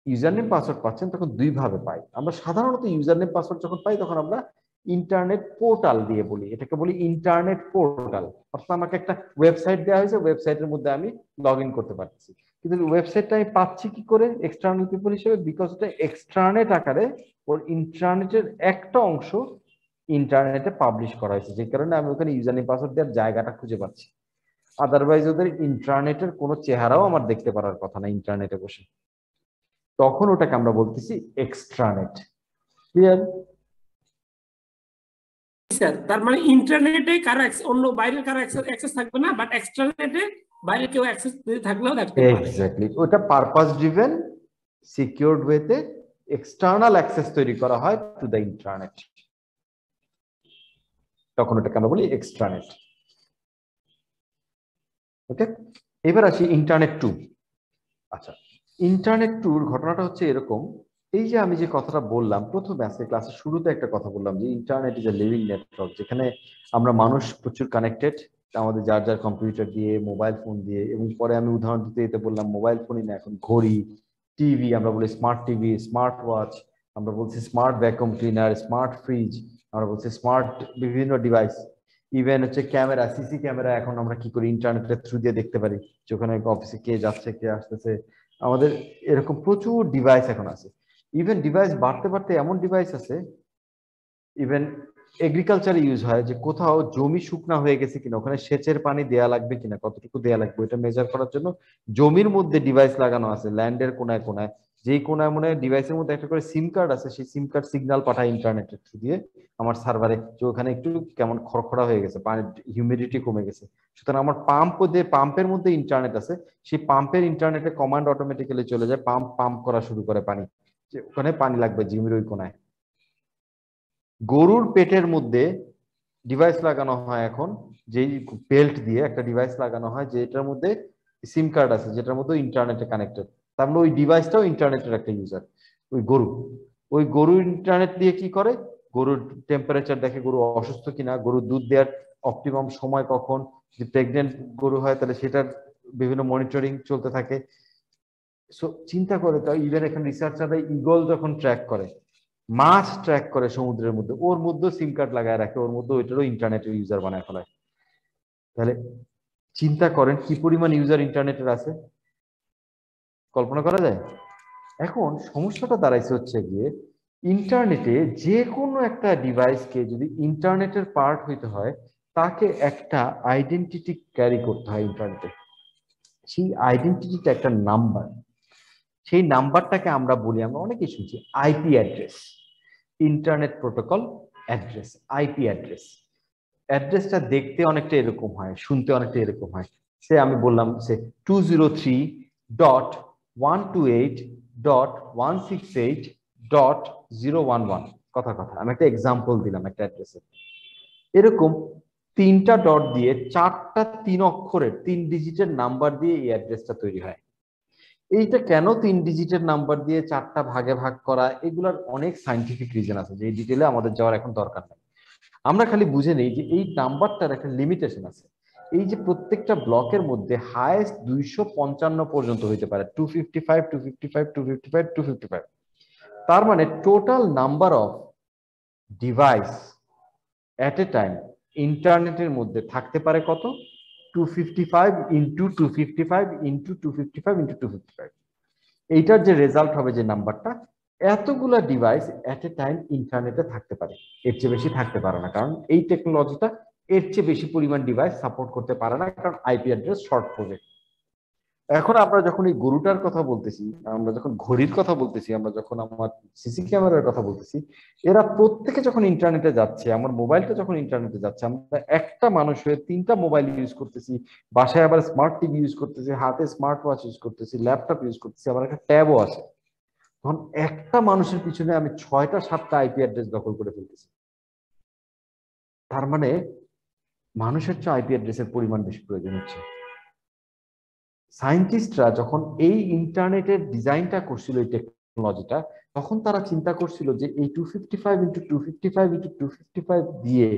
ইউজার নেম পাসওয়ার্ড পাচ্ছেন তখন দুই ভাবে পাই আমরা। সাধারণত ইউজার নেম পাসওয়ার্ড যখন পাই তখন আমরা ইন্টারনেট পোর্টাল দিয়ে বলি, এটাকে বলি ইন্টারনেট পোর্টাল। অর্থাৎ আমাকে একটা ওয়েবসাইট দেওয়া হয়েছে, ওয়েবসাইটের মধ্যে আমি লগ ইন করতে পারছি। কিন্তু ওয়েবসাইটটা আমি পাচ্ছি কি করে এক্সটার্নাল পিপল হিসেবে? বিকজ এটা এক্সট্রানেট আকারে ওর ইন্টারনেটের একটা অংশ ইন্টারনেটে পাবলিশ করা হয়েছে, যে কারণে আমি ওখানে ইউজার নেম পাসওয়ার্ড দেওয়ার জায়গাটা খুঁজে পাচ্ছি। আদারওয়াইজ ওদের ইন্টারনেটের কোনো চেহারাও আমার দেখতে পারার কথা না ইন্টারনেটে বসে। তখন ওটাকে আমরা বলতেছি এক্সট্রানেট। ক্লিয়ার? স্যার তার মানে ইন্টারনেটে কারো অন্য বাইরের কারো অ্যাক্সেস থাকবে না, বাট এক্সট্রানেটে বাইরে কেউ অ্যাক্সেস থাকলেও দেখতে পারে। এক্স্যাক্টলি, ওটা পারপাস ড্রিভেন সিকিউরড ওয়েতে এক্সটার্নাল অ্যাক্সেস তৈরি করা হয় টু দ্য ইন্টারনেট, তখন ওটাকে আমরা বলি এক্সট্রানেট। ওকে, এবার আসি ইন্টারনেট টু। আচ্ছা, ইন্টারনেট টুর ঘটনাটা হচ্ছে এরকম, এই যে আমি যে কথাটা বললাম প্রথমে আজকে ক্লাসের শুরুতে একটা কথা বললাম যে internet is A living network, যেখানে আমরা মানুষ প্রচুর কানেক্টেড আমাদের যার যার কম্পিউটার দিয়ে, মোবাইল ফোন দিয়ে, এবং পরে আমি উদাহরণ দিতে দিতে বললাম মোবাইল ফোনই না, এখন ঘড়ি, টিভি, আমরা বলি স্মার্ট টিভি, স্মার্ট ওয়াচ, আমরা বলছি smart vacuum cleaner, smart fridge, আমরা বলছি স্মার্ট বিভিন্ন ডিভাইস, ইভেন হচ্ছে ক্যামেরা, সিসি ক্যামেরা এখন আমরা কি করি ইন্টারনেটের থ্রু দিয়ে দেখতে পারি যে ওখানে অফিসে কে যাচ্ছে কে আসতেছে। আমাদের এরকম প্রচুর ডিভাইস এখন আছে। ইভেন ডিভাইস বাড়তে বাড়তে এমন ডিভাইস আছে ইভেন এগ্রিকালচারে ইউজ হয়, যে কোথাও জমি শুকনা হয়ে গেছে কিনা, ওখানে সেচের পানি দেয়া লাগবে কিনা, কতটুকু দেয়া লাগবে, এটা মেজার করার জন্য জমির মধ্যে ডিভাইস লাগানো আছে, ল্যান্ডের কোনায় কোনায়, যেই কোনায় মনে ডিভাইসের মধ্যে একটা করে সিম কার্ড আছে, সেই সিম কার্ড সিগন্যাল পাঠায় ইন্টারনেটের থ্রু দিয়ে আমার সার্ভারে, যে ওখানে একটু কেমন খড়খড়া হয়ে গেছে, পানির হিউমিডিটি কমে গেছে। সুতরাং আমার পাম্পের মধ্যে ইন্টারনেট আছে, সেই পাম্পের ইন্টারনেটে কমান্ড অটোমেটিক্যালি চলে যায়, পাম্প করা শুরু করে পানি, যে ওখানে পানি লাগবে জমির ওই কোনায়। গরুর পেটের মধ্যে ডিভাইস লাগানো হয় এখন, যেই বেল্ট দিয়ে একটা ডিভাইস লাগানো হয় যেটার মধ্যে সিম কার্ড আছে, যেটার মধ্যে ইন্টারনেটে কানেক্টেড। তার মানে ওই ডিভাইসটাও ইন্টারনেটের একটা ইউজার। ওই গরু ইন্টারনেট দিয়ে কি করে, গরুর টেম্পারেচার দেখে, গরু অসুস্থ কিনা, গরুর দুধ দেওয়ার অপটিমাম সময় কখন, যদি প্রেগনেন্ট গরু হয় তাহলে সেটার বিভিন্ন মনিটরিং চলতে থাকে। সো চিন্তা করে, তো ইভেন এখন রিসার্চাররা ঈগল যখন ট্র্যাক করে, মাছ ট্র্যাক করে সমুদ্রের মধ্যে, ওর মধ্যে সিম কার্ড লাগায় রাখে, ওর মধ্যে ওইটারও ইন্টারনেটের ইউজার বানায় ফেলায়। তাহলে চিন্তা করেন কি পরিমাণ ইউজার ইন্টারনেটের আছে, কল্পনা করা যায়? এখন সমস্যাটা দাঁড়াইছে হচ্ছে গিয়ে ইন্টারনেটে যে কোনো একটা ডিভাইসকে যদি ইন্টারনেটের পার্ট হইতে হয়, তাকে একটা আইডেন্টিটি ক্যারি করতে হয় ইন্টারনেটে। সেই আইডেন্টিটিটা একটা নাম্বার, সেই নাম্বারটাকে আমরা বলি, আমরা অনেকেই শুনছি IP address, internet protocol address, IP address. অ্যাড্রেসটা দেখতে অনেকটা এরকম হয়, শুনতে অনেকটা এরকম হয়। সে আমি বললাম সে 203.128.168.011 কথা আমি একটা এক্সাম্পল দিলাম একটা অ্যাড্রেসের। এরকম 3টা ডট দিয়ে 4টা 3 অক্ষরের 3 ডিজিটের নাম্বার দিয়ে এই অ্যাড্রেসটা তৈরি হয়। এইটা কেন 3 ডিজিটের নাম্বার দিয়ে 4টা ভাগে ভাগ করা, এগুলার অনেক সায়েন্টিফিক রিজন আছে, যে ডিটেলে আমাদের যাওয়ার এখন দরকার নেই। আমরা খালি বুঝে নেই যে এই নাম্বারটার একটা লিমিটেশন আছে। এই যে প্রত্যেকটা ব্লকের মধ্যে হাইয়েস্ট 255 পর্যন্ত হইতে পারে, 255, 255, 255, 255। তার মানে total number of device at A time ইন্টারনেটের মধ্যে থাকতে পারে কত? 255 ইন্টু 255 ইন্টু 255 ইন্টু 255। এইটার যে রেজাল্ট হবে যে নাম্বারটা, এতগুলা ডিভাইস এট এ টাইম ইন্টারনেটে থাকতে পারে, এর চেয়ে বেশি থাকতে পারে না, কারণ এই টেকনোলজিটা এর চেয়ে বেশি পরিমাণ ডিভাইস সাপোর্ট করতে পারে না, কারণ আইপি অ্যাড্রেস শর্ট পড়বে। এখন আমরা যখন এই গরুটার কথা বলতেছি, আমরা যখন ঘড়ির কথা বলতেছি, আমরা যখন আমার সিসি ক্যামেরার কথা বলতেছি, এরা প্রত্যেকে যখন ইন্টারনেটে যাচ্ছে, আমার মোবাইলটা যখন ইন্টারনেটে যাচ্ছে, আমরা একটা মানুষ হয়ে 3টা মোবাইল ইউজ করতেছি, বাসায় আবার স্মার্ট টিভি ইউজ করতেছি, হাতে স্মার্ট ওয়াচ ইউজ করতেছি, ল্যাপটপ ইউজ করতেছি, আমার একটা ট্যাবও আছে। তখন একটা মানুষের পিছনে আমি 6টা 7টা আইপি অ্যাড্রেস দখল করে ফেলতেছি। তার মানে মানুষের চেয়ে আইপি অ্যাড্রেসের পরিমাণ বেশি প্রয়োজন হচ্ছে। সায়েন্টিস্টরা যখন এই ইন্টারনেটের ডিজাইনটা করছিল, এই টেকনোলজিটা, তখন তারা চিন্তা করছিল যে এই 255 দিয়ে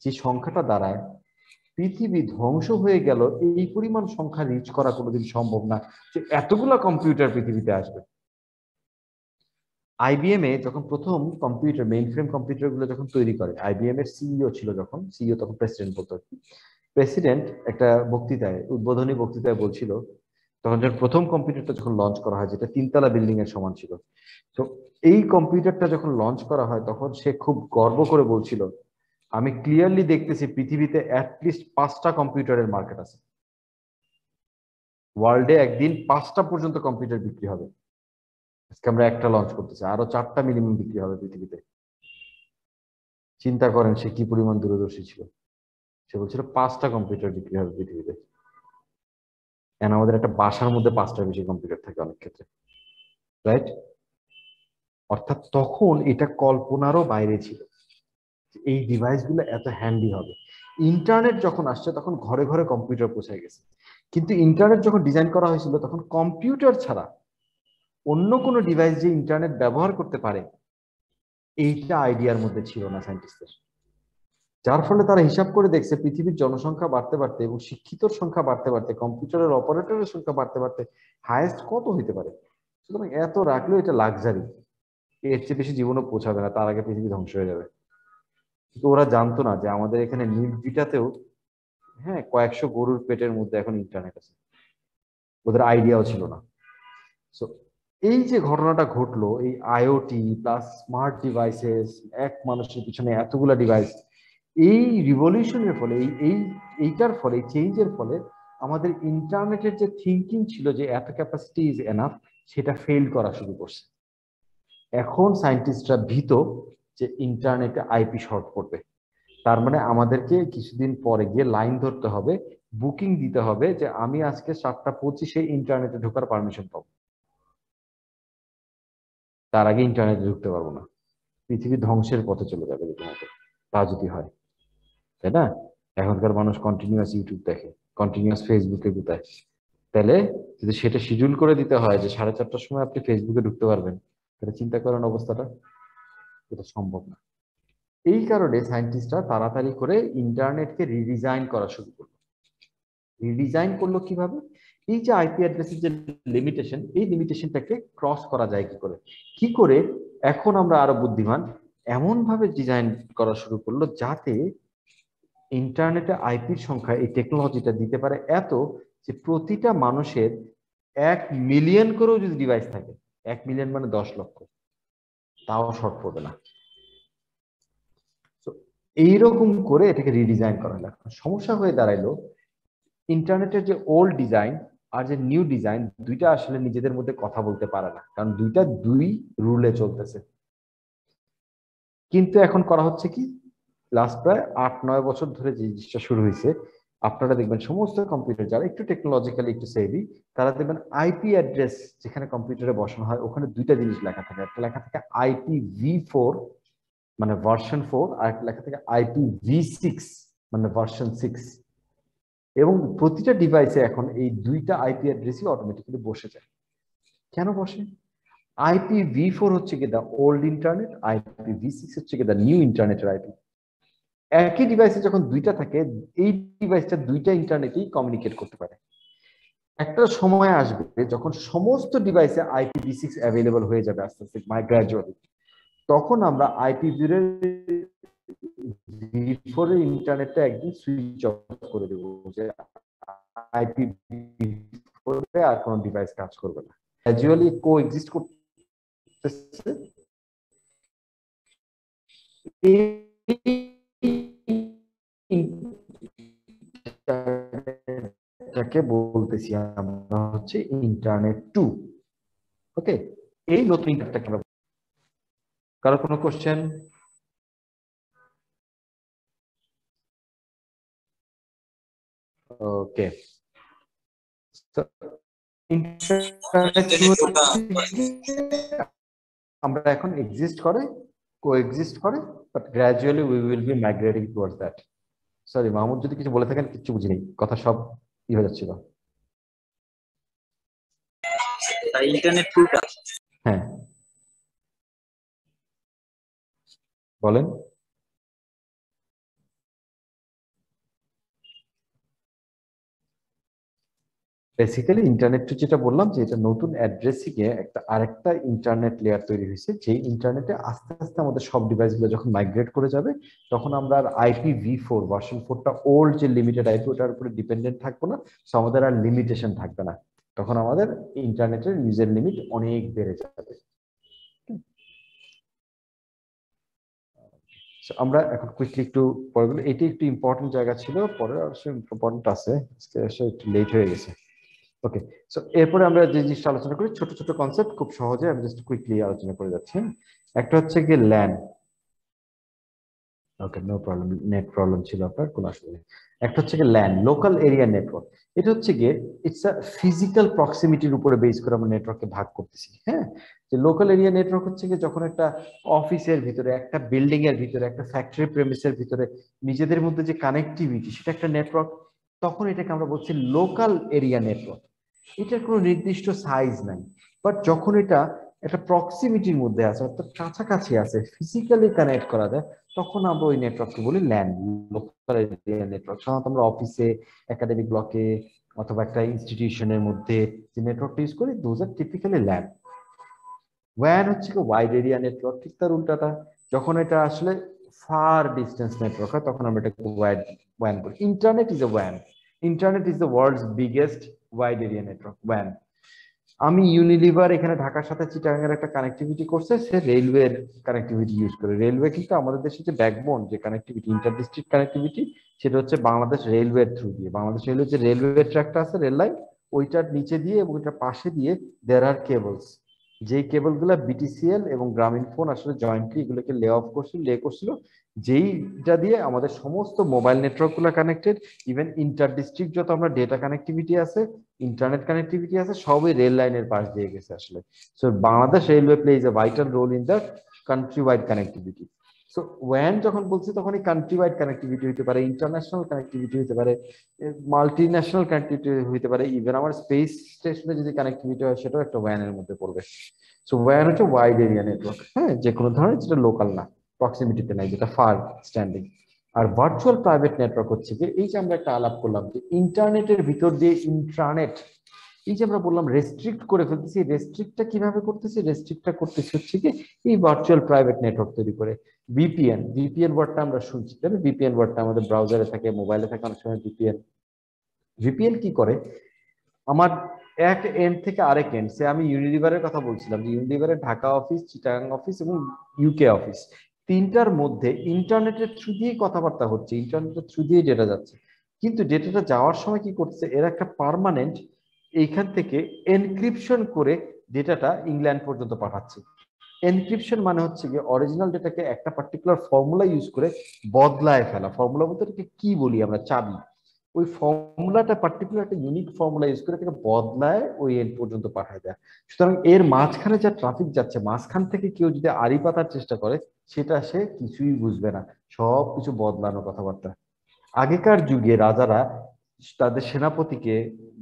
যে সংখ্যাটা দাঁড়ায়, পৃথিবী ধ্বংস হয়ে গেল, এই পরিমাণ সংখ্যা রিচ করা কোনোদিন সম্ভব না, যে এতগুলা কম্পিউটার পৃথিবীতে আসবে। আইবিএম এ যখন প্রথম কম্পিউটার, মেইন ফ্রেম কম্পিউটার গুলো যখন তৈরি করে, আইবিএম এর সিইও ছিল, যখন সিইও তখন প্রেসিডেন্ট বলতো, প্রেসিডেন্ট একটা বক্তৃতায়, উদ্বোধনী বক্তৃতায় বলছিল, তখন যখন প্রথম কম্পিউটারটা যখন লঞ্চ করা হয়, যেটা 3তলা বিল্ডিং এর সমান ছিল, তো এই কম্পিউটারটা যখন লঞ্চ করা হয়, তখন সে খুব গর্ব করে বলছিল, আমি ক্লিয়ারলি দেখতেছি পৃথিবীতে অ্যাটলিস্ট 5টা কম্পিউটারের মার্কেট আছে, ওয়ার্ল্ডে একদিন 5টা পর্যন্ত কম্পিউটার বিক্রি হবে। আজকে আমরা একটা লঞ্চ করতেছি, আরো 4টা মিনিমাম বিক্রি হবে পৃথিবীতে। চিন্তা করেন সে কি পরিমাণ দূরদর্শী ছিল। সে বলছিল 5টা কম্পিউটার বিক্রি হবে পৃথিবীতে। এখন আমাদের একটা বাসার মধ্যে 5টার বেশি কম্পিউটার থাকে অনেক ক্ষেত্রে, রাইট? অর্থাৎ তখন এটা কল্পনারও বাইরে ছিল এই ডিভাইসগুলো এত হ্যান্ডি হবে। ইন্টারনেট যখন আসছে তখন ঘরে ঘরে কম্পিউটার পৌঁছে গেছে, কিন্তু ইন্টারনেট যখন ডিজাইন করা হয়েছিল তখন কম্পিউটার ছাড়া অন্য কোনো ডিভাইস যে ইন্টারনেট ব্যবহার করতে পারে এইটা আইডিয়ার মধ্যে ছিল না সায়েন্টিস্টদের। যার ফলে তারা হিসাব করে দেখছে পৃথিবীর জনসংখ্যা বাড়তে বাড়তে এবং শিক্ষিতর সংখ্যা বাড়তে বাড়তে, কম্পিউটারের অপারেটরের সংখ্যা বাড়তে বাড়তে হাইয়েস্ট কত হইতে পারে। সুতরাং এত রাখলেও এটা লাক্সারি, এর চেয়ে বেশি জীবনও পৌঁছাবে না, তার আগে পৃথিবী ধ্বংস হয়ে যাবে। কিন্তু ওরা জানতো না যে আমাদের এখানে নির্বিটাতেও, হ্যাঁ, কয়েকশো গরুর পেটের মধ্যে এখন ইন্টারনেট আছে। ওদের আইডিয়াও ছিল না। সো এই যে ঘটনাটা ঘটলো, এই আইওটি প্লাস স্মার্ট ডিভাইসেস, এক মানুষের পিছনে এতগুলা ডিভাইস, এই রিভলিউশনের ফলে, এইটার ফলে, চেঞ্জের ফলে আমাদের ইন্টারনেটের যে থিঙ্কিং ছিল যে এত ক্যাপাসিটি ইজ এনাফ, সেটা ফেল করা শুরু করছে। এখন সায়েন্টিস্টরা ভীত যে ইন্টারনেটে আইপি শর্ট পড়বে। তার মানে আমাদেরকে কিছুদিন পরে গিয়ে লাইন ধরতে হবে, বুকিং দিতে হবে যে আমি আজকে 7:25 ইন্টারনেটে ঢোকার পারমিশন পাবো, তার আগে ইন্টারনেটে ঢুকতে পারবো না। পৃথিবী ধ্বংসের পথে চলে যাবে রীতিমতো, তা যদি হয়, তাই না? এখনকার মানুষ কন্টিনিউয়াস ইউটিউব দেখে, কন্টিনিউয়াস ফেসবুকে গুতায়, তাহলে যদি সেটা শিডিউল করে দিতে হয় যে 4:30টার সময় আপনি ফেসবুকে ঢুকতে পারবেন, তাহলে চিন্তা করেন অবস্থাটা, এটা সম্ভব না। এই কারণে সায়েন্টিস্টরা তাড়াতাড়ি করে ইন্টারনেটকে রিডিজাইন করা শুরু করলো। রিডিজাইন করলো কিভাবে? এই যে আইপি অ্যাড্রেসের যে লিমিটেশন, এই লিমিটেশনটাকে ক্রস করা যায় কি করে, কি করে এখন আমরা আরো বুদ্ধিমান, এমন ভাবে ডিজাইন করা শুরু করলো যাতে ইন্টারনেটে আইপির সংখ্যা, এই টেকনোলজিটা দিতে পারে এত যে প্রতিটা মানুষের 1 মিলিয়ন করেও যদি ডিভাইস থাকে, 1 মিলিয়ন মানে 10 লক্ষ, তাও শর্ট পড়বে না। এইরকম করে এটাকে রিডিজাইন করা হলো। সমস্যা হয়ে দাঁড়াইলো ইন্টারনেটের যে ওল্ড ডিজাইন আর যে নিউ ডিজাইন, দুইটা আসলে নিজেদের মধ্যে কথা বলতে পারে না, কারণ দুইটা দুই রুলে চলতেছে। কিন্তু এখন করা হচ্ছে কি, লাস্ট প্রায় 8-9 বছর ধরে যে জিনিসটা শুরু হয়েছে, আপনারা দেখবেন সমস্ত কম্পিউটার যারা একটু টেকনোলজিক্যালি একটু সেভি, তারা দেখবেন আইপি অ্যাড্রেস যেখানে কম্পিউটারে বসানো হয় ওখানে দুইটা জিনিস লেখা থাকে। একটা লেখা থাকে IPv4 মানে ভার্সন 4, আর একটা লেখা থাকে IPv6 মানে ভার্সন 6। এবং প্রতিটা ডিভাইসে এখন এই দুইটা আইপি অ্যাড্রেসই অটোমেটিক্যালি বসে যায়। কেন বসে? IPv4 হচ্ছে কি দা ওল্ড ইন্টারনেট, IPv6 হচ্ছে কি দা নিউ ইন্টারনেটের আইপি। একই ডিভাইসে যখন দুইটা থাকে, এই ডিভাইসটা দুইটা ইন্টারনেটেই কমিউনিকেট করতে পারে। একটা সময় আসবে যখন সমস্ত ডিভাইসে IPv6 অ্যাভেলেবল হয়ে যাবে আস্তে আস্তে, গ্র্যাজুয়ালি। তখন আমরা IPv4 এর ইন্টারনেটটা একদিন সুইচ অফ করে দেবো, যে IPv4 এ আর কোনো ডিভাইস কাজ করবে না। গ্র্যাজুয়ালি কোএক্সিস্ট করতেছে। এটাকে বলতেছি আমরা হচ্ছে ইন্টারনেট 2। ওকে, এই নতুন ইন্টারনেটটাকে আমরা, কারো কোনো কোশ্চেন? ওকে, ইন্টারনেট 2 আমরা এখন এক্সিস্ট করে, কোএক্সিস্ট করে, but gradually we will be migrating towards that. Sorry Mahmud, যদি কিছু বলে থাকেন, কিচ্ছু বুঝিনি, কথা সব ই হয়ে যাচ্ছিল। ইন্টারনেট টুটা, হ্যাঁ বলেন। বেসিক্যালি ইন্টারনেট টু যেটা বললাম যে এটা নতুন অ্যাড্রেসিং এ একটা আরেকটা ইন্টারনেট লেয়ার তৈরি হয়েছে, যেই ইন্টারনেটে আস্তে আস্তে আমাদের সব ডিভাইসগুলো যখন মাইগ্রেট করে যাবে তখন আমরা আর IPv4 ভার্সন 4টা ওল্ড যে লিমিটেড আইপি ওটার উপরে ডিপেন্ডেন্ট থাকবো না, সো আমাদের আর লিমিটেশন থাকবে না, তখন আমাদের ইন্টারনেটের ইউজার লিমিট অনেক বেড়ে যাবে। আমরা এখন কুইকলি একটু পরে, এটি একটু ইম্পর্টেন্ট জায়গা ছিল, পরে অবশ্যই ইম্পর্টেন্ট আছে, একটু লেট হয়ে গেছে। ওকে, সো এরপরে আমরা যে জিনিসটা আলোচনা করি, ছোট ছোট কনসেপ্ট, খুব সহজে আমি জাস্ট কুইকলি আলোচনা করে যাচ্ছি। একটা হচ্ছে কি ল্যান। ওকে, নো প্রবলেম, নেট প্রবলেম ছিল আপনার, কোনো অসুবিধা নেই। একটা হচ্ছে কি ল্যান, লোকাল এরিয়া নেটওয়ার্ক। এটা হচ্ছে গিয়ে ইটস আ ফিজিক্যাল প্রক্সিমিটির উপরে বেস করে আমরা নেটওয়ার্ককে ভাগ করতেছি। হ্যাঁ, যে লোকাল এরিয়া নেটওয়ার্ক হচ্ছে কি যখন একটা অফিসের ভিতরে, একটা বিল্ডিং এর ভিতরে, একটা ফ্যাক্টরি প্রেমিসের ভিতরে নিজেদের মধ্যে যে কানেক্টিভিটি, সেটা একটা নেটওয়ার্ক, তখন এটাকে আমরা বলছি লোকাল এরিয়া নেটওয়ার্ক। এটার কোনো নির্দিষ্ট সাইজ নাই, বাট যখন এটা একটা প্রক্সিমিটির মধ্যে আছে, অর্থাৎ কাছাকাছি আছে, ফিজিক্যালি কানেক্ট করা যায়, তখন আমরা ওই নেটওয়ার্ককে বলি ল্যান, লোকাল এরিয়া নেটওয়ার্ক। সাধারণত আমরা অফিসে, একাডেমিক ব্লকে অথবা একটা ইনস্টিটিউশনের মধ্যে যে নেটওয়ার্কটা ইউজ করি, those are typically LAN. One হচ্ছে কি ওয়াইড এরিয়া নেটওয়ার্ক, ঠিক তার উল্টাটা। যখন এটা আসলে ফার ডিস্টেন্স নেটওয়ার্ক হয়, তখন আমরা এটাকে ওয়ান বলি। ইন্টারনেট ইজ এ ওয়ান, internet is the world's biggest wide area network, ওয়ান। আমি ইউনিলিভার এখানে ঢাকার সাথে চিটাগাংয়ের একটা কানেক্টিভিটি করছে, সে রেলওয়ের কানেক্টিভিটি ইউজ করে। রেলওয়ে কিন্তু আমাদের দেশের যে ব্যাকবোন, যে কানেক্টিভিটি, ইন্টার ডিস্ট্রিক্ট কানেক্টিভিটি, সেটা হচ্ছে বাংলাদেশ রেলওয়ের থ্রু দিয়ে। বাংলাদেশ রেলওয়ে যে রেলওয়ে ট্র্যাকটা আছে, রেল লাইন, ওইটার নিচে দিয়ে এবং ওইটার পাশে দিয়ে দেয়ার আর কেবলস, যেই কেবলগুলো BTCL এবং গ্রামীণ ফোন আসলে জয়েন্টলি এগুলোকে লে করছিল, যেইটা দিয়ে আমাদের সমস্ত মোবাইল নেটওয়ার্ক গুলো কানেক্টেড, ইভেন ইন্টার ডিস্ট্রিক্ট যত আমরা ডেটা কানেক্টিভিটি আছে, ইন্টারনেট কানেক্টিভিটি আছে, সবই রেল লাইনের পাশ দিয়ে গেছে আসলে। So Bangladesh railway plays a vital role in the country wide connectivity. So ওয়ান যখন বলছি তখন এই কান্ট্রি ওয়াইড কানেক্টিভিটি হতে পারে, ইন্টারন্যাশনাল কানেক্টিভিটি হতে পারে, মাল্টি ন্যাশনাল কানেক্টিভিটি হতে পারে, ইভেন আমার স্পেস স্টেশনে যদি কানেক্টিভিটি হয় সেটাও একটা ওয়ানের মধ্যে পড়বে। সো ওয়ান হচ্ছে ওয়াইড এরিয়া নেটওয়ার্ক, হ্যাঁ, যে কোনো ধরনের, যেটা লোকাল না, প্রক্সিমিটিতে নাই, যেটা ফার স্ট্যান্ডিং। আর ভার্চুয়াল প্রাইভেট নেটওয়ার্ক হচ্ছে যে এই যে আমরা একটা আলাপ করলাম যে ইন্টারনেটের ভিতর দিয়ে ইন্ট্রানেট, এই যে আমরা বললাম রেস্ট্রিক্ট করে ফেলতেছি, রেস্ট্রিক্টটা কিভাবে করতেছি? রেস্ট্রিক্টটা করতেছি হচ্ছে কি এই ভার্চুয়াল প্রাইভেট নেটওয়ার্ক তৈরি করে। ভিপিএন ওয়ার্ডটা আমরা শুনছি, তাই না? ভিপিএন ওয়ার্ডটা আমাদের ব্রাউজারে থাকে, মোবাইলে থাকে, অনেক সময় ভিপিএন কি করে, আমার এক এন্ড থেকে আরেক এন্ড, সে আমি ইউনিলিভারের কথা বলছিলাম যে ইউনিলিভারের ঢাকা অফিস, চিটাগাং অফিস এবং ইউকে অফিস, তিনটার মধ্যে ইন্টারনেটের থ্রু দিয়ে কথাবার্তা হচ্ছে, ইন্টারনেটের থ্রু দিয়ে ডেটা যাচ্ছে, কিন্তু ডেটাটা যাওয়ার সময় কি করছে, এরা একটা পার্মানেন্ট এইখান থেকে এনক্রিপশন করে ডেটাটা ইংল্যান্ড পর্যন্ত পাঠাচ্ছে। এনক্রিপশন মানে হচ্ছে গিয়ে অরিজিনাল ডেটাকে একটা পার্টিকুলার ফর্মুলা ইউজ করে বদলায় ফেলা। ফর্মুলা বলতে এটাকে কি বলি আমরা? চাবি। ওই ফর্মুলাটা পার্টিকুলার একটা ইউনিক ফর্মুলা ইউজ করে এটাকে বদলায় ওই এন্ড পর্যন্ত পাঠায় দেয়। সুতরাং এর মাঝখানে যা ট্রাফিক যাচ্ছে, মাঝখান থেকে কেউ যদি আড়ি পাতার চেষ্টা করে, সেটা সে কিছুই বুঝবে না, সব কিছু বদলানো কথাবার্তা। আগেকার যুগে রাজারা তাদের সেনাপতিকে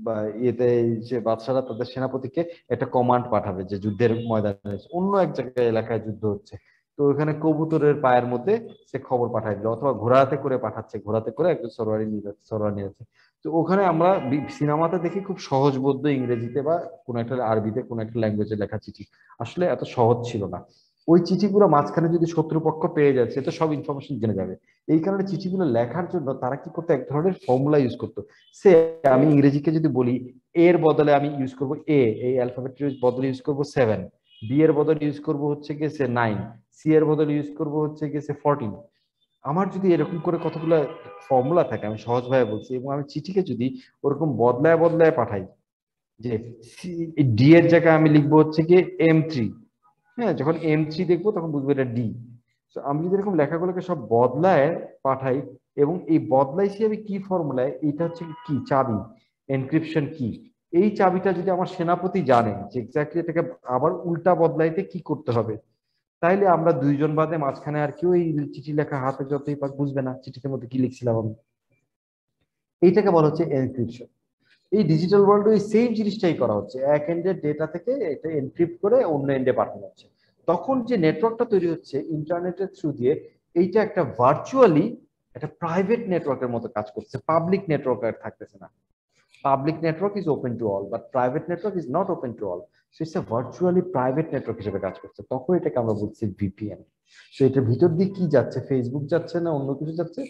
বা ইয়েতে, যে বাদশারা তাদের সেনাপতিকে একটা কমান্ড পাঠাবে যে যুদ্ধের ময়দানে অন্য এক জায়গায় এলাকায় যুদ্ধ হচ্ছে, তো ওখানে কবুতরের পায়ের মধ্যে সে খবর পাঠায় দিল, অথবা ঘোড়াতে করে পাঠাচ্ছে, ঘোড়াতে করে একজন সরোয়ারি নিয়ে যাচ্ছে। তো ওখানে আমরা সিনেমাতে দেখি খুব সহজবোধ্য ইংরেজিতে বা কোনো একটা আরবিতে, কোনো একটা ল্যাঙ্গুয়েজে লেখা চিঠি, আসলে এত সহজ ছিল না। ওই চিঠিগুলো মাঝখানে যদি শত্রুপক্ষ পেয়ে যাচ্ছে, তো সব ইনফরমেশন জেনে যাবে। এই কারণে চিঠিগুলো লেখার জন্য তারা কি করতো, এক ধরনের ফর্মুলা ইউজ করতো। সে আমি ইংরেজিকে যদি বলি, এর বদলে আমি ইউজ করবো এই অ্যালফাবেটের বদলে ইউজ করবো 7, বি এর বদলে ইউজ করবো হচ্ছে গিয়ে 9, সি এর বদলে ইউজ করবো হচ্ছে গিয়ে 14, আমার যদি এরকম করে কতগুলো ফর্মুলা থাকে, আমি সহজভাবে বলছি, এবং আমি চিঠিকে যদি ওরকম বদলায় বদলায় পাঠাই, যে ডি এর জায়গায় আমি লিখবো হচ্ছে কি M3, হ্যাঁ, যখন M3 দেখবো তখন বুঝবো এটা ডি। তো আমি যদি এরকম লেখাগুলোকে সব বদলায় পাঠাই, এবং এই বদলাইছি আমি কি ফর্মুলায়, এটা হচ্ছে কি চাবি, এনক্রিপশন কি, এই চাবিটা যদি আমার সেনাপতি জানে যে এক্স্যাক্টলি এটাকে আবার উল্টা বদলাইতে কি করতে হবে, তাইলে আমরা দুইজন বাদে মাঝখানে আর কেউ এই চিঠি লেখা হাতে যতই পাক বুঝবে না চিঠির মধ্যে কি লিখছিলাম আমি। এইটাকে বলা হচ্ছে এনক্রিপশন। এই ডিজিটাল ওয়ার্ল্ডে এই সেম জিনিসটাই করা হচ্ছে, এক এন্ডের ডেটা থেকে এটা এনক্রিপ্ট করে অন্য এন্ডে পাঠানো হচ্ছে। তখন যে নেটওয়ার্কটা তৈরি হচ্ছে ইন্টারনেটের থ্রু দিয়ে, এইটা একটা ভার্চুয়ালি একটা প্রাইভেট নেটওয়ার্কের মতো কাজ করছে, পাবলিক নেটওয়ার্ক আর থাকতেছে না। Public network is open to all, but private network is not open to all. So it's a virtually private network হিসেবে কাজ করছে, তখন এটাকে আমরা বলছি ভিপিএন। সো এটার ভিতর দিয়ে কি যাচ্ছে, ফেসবুক যাচ্ছে না অন্য কিছু যাচ্ছে,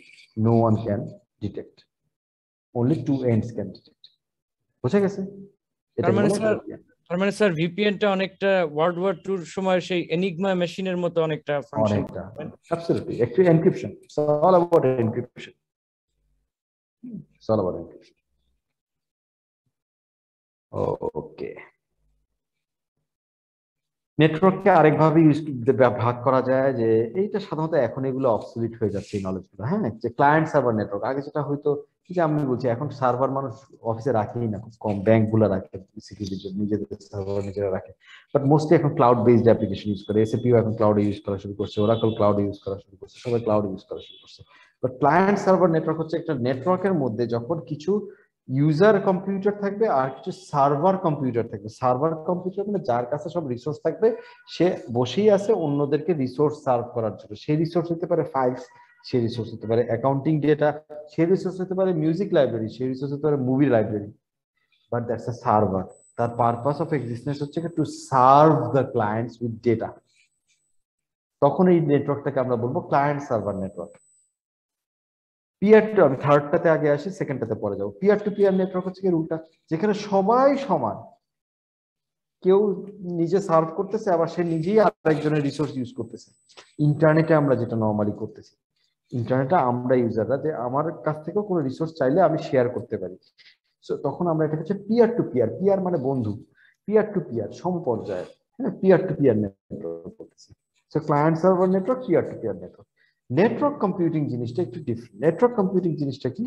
no one can detect, only two ends can detect। বুঝা গেছে? তার মানে স্যার ভিপিএনটা অনেকটা ওয়ার্ল্ড ওয়ার 2 এর সময় সেই এনিগমা মেশিনের মতো অনেকটা function. Absolutely, actually encryption, it's all about encryption, it's all about encryption। ওকে, নেটওয়ার্ককে আরেকভাবে ভাগ করা যায়, যে এইটা সাধারণত এখন এগুলো অবসলিট হয়ে যাচ্ছে এই নলেজগুলো, হ্যাঁ, যে ক্লায়েন্ট সার্ভার নেটওয়ার্ক। আগে যেটা হয়তো, যে আমি বলছি এখন সার্ভার মানুষ অফিসে রাখেই না, খুব কম, ব্যাংকগুলো রাখে সিকিউরিটির জন্য, নিজেদের সার্ভার নিজেরা রাখে, বাট মোস্টলি এখন ক্লাউড বেসড অ্যাপ্লিকেশন ইউজ করে। এসএপিও এখন ক্লাউডে ইউজ করা শুরু করছে, ওরাকল ক্লাউডে ইউজ করা শুরু করছে, সবাই ক্লাউড ইউজ করা শুরু করছে। বাট ক্লায়েন্ট সার্ভার নেটওয়ার্ক হচ্ছে একটা নেটওয়ার্কের মধ্যে যখন কিছু ইউজার কম্পিউটার থাকবে আর কিছু সার্ভার কম্পিউটার থাকবে। সার্ভার কম্পিউটার মানে যার কাছে সব রিসোর্স থাকবে, সে বসেই আছে অন্যদেরকে রিসোর্স সার্ভ করার জন্য। সেই রিসোর্স হতে পারে ফাইলস, সেই রিসোর্স হতে পারে অ্যাকাউন্টিং ডেটা, সেই রিসোর্স হতে পারে মিউজিক লাইব্রেরি, সেই রিসোর্স হতে পারে movie library, but that's a server. তার পারপাস অফ এক্সিস্টেন্স হচ্ছে to serve the clients with data. তখন এই নেটওয়ার্কটাকে আমরা বলবো client server network. Peer to, আমি থার্ডটাতে আগে আসি, সেকেন্ডটাতে পরে যাবো। পিয়ার টু পিয়ার নেটওয়ার্ক হচ্ছে কি উল্টা, যেখানে সবাই সমান, কেউ নিজে সার্ভ করতেছে আবার সে নিজেই আরেকজনের রিসোর্স ইউজ করতেছে। ইন্টারনেটে আমরা যেটা নর্মালি করতেছি, ইন্টারনেটে আমরা ইউজাররা যে আমার কাছ থেকেও কোনো রিসোর্স চাইলে আমি শেয়ার করতে পারি। সো তখন আমরা এটা হচ্ছে পিয়ার টু পিয়ার, পিয়ার মানে বন্ধু, পিয়ার টু পিয়ার সমপর্যায়ে, হ্যাঁ, পিয়ার টু পিয়ার নেটওয়ার্ক করতেছি। So client server network, peer to peer network. Network computing জিনিসটা একটু ডিফারেন্ট। নেটওয়ার্ক কম্পিউটিং জিনিসটা কি?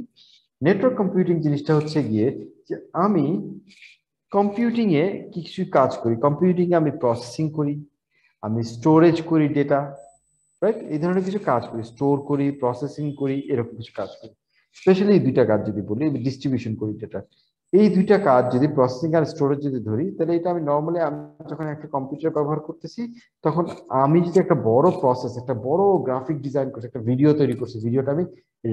নেটওয়ার্ক কম্পিউটিং জিনিসটা হচ্ছে গিয়ে যে আমি কম্পিউটিং এ কিছু কাজ করি, কম্পিউটিং এ আমি প্রসেসিং করি, আমি স্টোরেজ করি ডেটা, রাইট, এই ধরনের কিছু কাজ করি, স্টোর করি, প্রসেসিং করি, এরকম কিছু কাজ করি। স্পেশালি এই দুইটা কাজ যদি বলি, ডিস্ট্রিবিউশন করি ডেটা, এই দুইটা কাজ যদি প্রসেসিং আর স্টোরেজ যদি ধরি, তাহলে এটা আমি নর্মালি, আমি যখন একটা কম্পিউটার ব্যবহার করতেছি, তখন আমি যদি একটা বড় প্রসেস, একটা বড় গ্রাফিক ডিজাইন করছি, একটা ভিডিও তৈরি করছি, ভিডিওটা আমি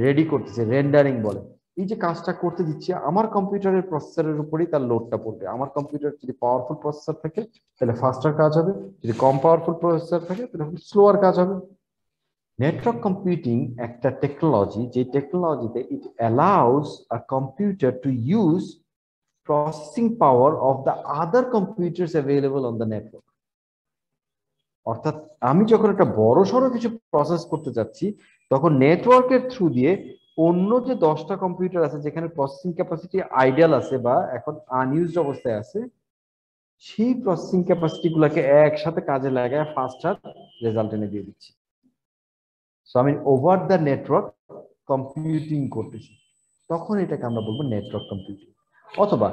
রেডি করতেছি, রেন্ডারিং বলে, এই যে কাজটা করতে দিচ্ছি, আমার কম্পিউটারের প্রসেসরের উপরেই তার লোডটা পড়বে। আমার কম্পিউটার যদি পাওয়ারফুল প্রসেসর থাকে তাহলে ফাস্টার কাজ হবে, যদি কম পাওয়ারফুল প্রসেসর থাকে তাহলে স্লোয়ার কাজ হবে। নেটওয়ার্ক কম্পিউটিং একটা টেকনোলজি, যে টেকনোলজিতে it allows a computer to use processing power of the other computers available on the network. অর্থাৎ আমি যখন একটা বড় সড়ো কিছু প্রসেস করতে যাচ্ছি, তখন নেটওয়ার্কের থ্রু দিয়ে অন্য যে 10টা কম্পিউটার আছে যেখানে প্রসেসিং ক্যাপাসিটি আইডিয়াল আছে বা এখন আনইউজড অবস্থায় আছে, সেই প্রসেসিং ক্যাপাসিটি গুলাকে একসাথে কাজে লাগায় ফাস্টার রেজাল্ট এনে দিয়ে দিচ্ছি। সো আমি ওভার দ্য নেটওয়ার্ক কম্পিউটিং করতেছি, তখন এটাকে আমরা বলবো নেটওয়ার্ক কম্পিউটিং। অথবা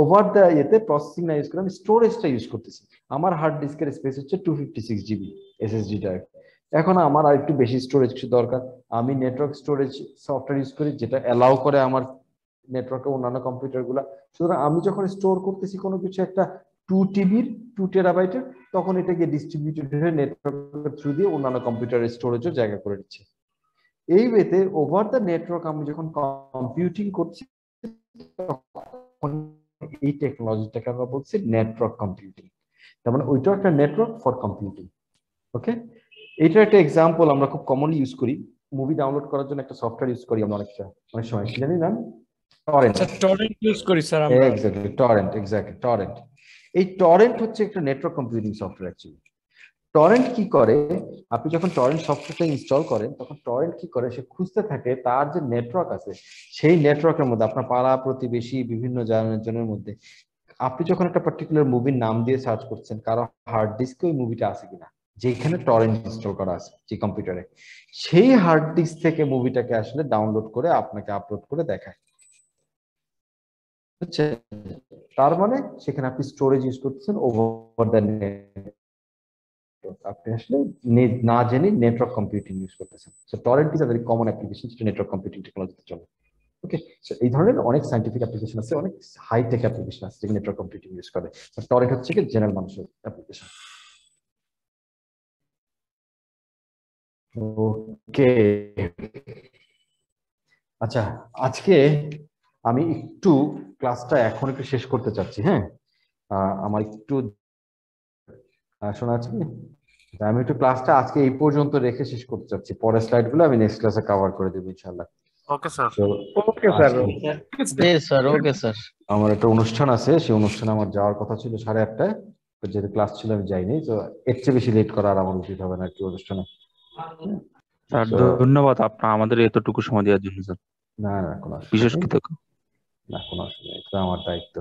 ওভার দ্য ইয়েতে প্রসেসিং না ইউজ করে আমি স্টোরেজটা ইউজ করতেছি। আমার হার্ড ডিস্কের স্পেস হচ্ছে 256 জিবি এসএসডি ড্রাইভ, এখন আমার আর একটু বেশি স্টোরেজ কিছু দরকার, আমি নেটওয়ার্ক স্টোরেজ সফটওয়্যার ইউজ করি যেটা অ্যালাউ করে আমার নেটওয়ার্কে অন্যান্য কম্পিউটার গুলা। সুতরাং আমি যখন স্টোর করতেছি কোনো কিছু একটা 2 টিবির 2 টেরাবাইটের, তখন এটাকে ডিস্ট্রিবিউটেড হয়ে নেটওয়ার্কের থ্রু দিয়ে অন্যান্য কম্পিউটারের স্টোরেজও জায়গা করে দিচ্ছে। এই ওয়েতে ওভার দ্য নেটওয়ার্ক আমি যখন কম্পিউটিং করছি, তখন এই টেকনোলজিটাকে আমরা বলছি নেটওয়ার্ক কম্পিউটিং। তার মানে ওইটা একটা নেটওয়ার্ক ফর কম্পিউটিং। ওকে, এটা একটা এক্সাম্পল আমরা খুব কমনলি ইউজ করি। মুভি ডাউনলোড করার জন্য একটা সফটওয়্যার ইউজ করি আমরা অনেক সময়, কি জানি নাম, টরেন্ট। টরেন্ট ইউজ করি স্যার আমরা। Exactly, torrent, exactly torrent. এই টরেন্ট হচ্ছে একটা network computing software actually. Torrent কি করে, আপনি যখন টরেন্ট সফটওয়্যারটা ইনস্টল করেন তখন টরেন্ট কি করে, সে খুঁজতে থাকে তার যে নেটওয়ার্ক আছে সেই নেটওয়ার্কের মধ্যে, আপনার পাড়া প্রতিবেশী বিভিন্ন জনের মধ্যে আপনি যখন একটা পার্টিকুলার মুভির নাম দিয়ে সার্চ করছেন, কারো হার্ড ডিস্কে ওই মুভিটা আছে কিনা, যেখানে টরেন্ট ইনস্টল করা আছে যে কম্পিউটারে, সেই হার্ড ডিস্ক থেকে মুভিটাকে আসলে ডাউনলোড করে আপনাকে আপলোড করে দেখায়। বুঝছেন? তার মানে সেখানে আপনি স্টোরেজ ইউজ করতেছেন ওভার দ্য নেট, আপনি আসলে না জেনে নেটওয়ার্ক কম্পিউটিং ইউজ করতেছেন। So torrent is a very common application যেটা নেটওয়ার্ক কম্পিউটিং টেকনোলজিতে চলে। ওকে, সো এই ধরনের অনেক সায়েন্টিফিক অ্যাপ্লিকেশন আছে, অনেক হাই টেক অ্যাপ্লিকেশন আছে যেগুলো নেটওয়ার্ক কম্পিউটিং ইউজ করে। টরেন্ট হচ্ছে কি জেনারেল মানুষের অ্যাপ্লিকেশন। ওকে, আচ্ছা আজকে আমি একটু ক্লাসটা এখন একটু শেষ করতে চাচ্ছি। হ্যাঁ, আমার একটু শোনা যাচ্ছে কি? আমি একটু ক্লাসটা আজকে এই পর্যন্ত রেখে শেষ করতে চাচ্ছি, পরের স্লাইডগুলো আমি নেক্সট ক্লাসে কভার করে দেবো ইনশাআল্লাহ। Okay sir. তো ওকে স্যার। জি স্যার, ওকে স্যার। আমার একটা অনুষ্ঠান আছে, সেই অনুষ্ঠানে আমার যাওয়ার কথা ছিল 8:30টায়, তো যেহেতু ক্লাস ছিল আমি যাইনি, তো এর চেয়ে বেশি লেট করা আর আমার উচিত হবে না আর কি অনুষ্ঠানে। স্যার ধন্যবাদ আপনার আমাদের এতটুকু সময় দেওয়ার জন্য স্যার। না না কোনো বিশেষ কৃতজ্ঞ। না, কোনো অসুবিধা নেই, এটা আমার দায়িত্ব।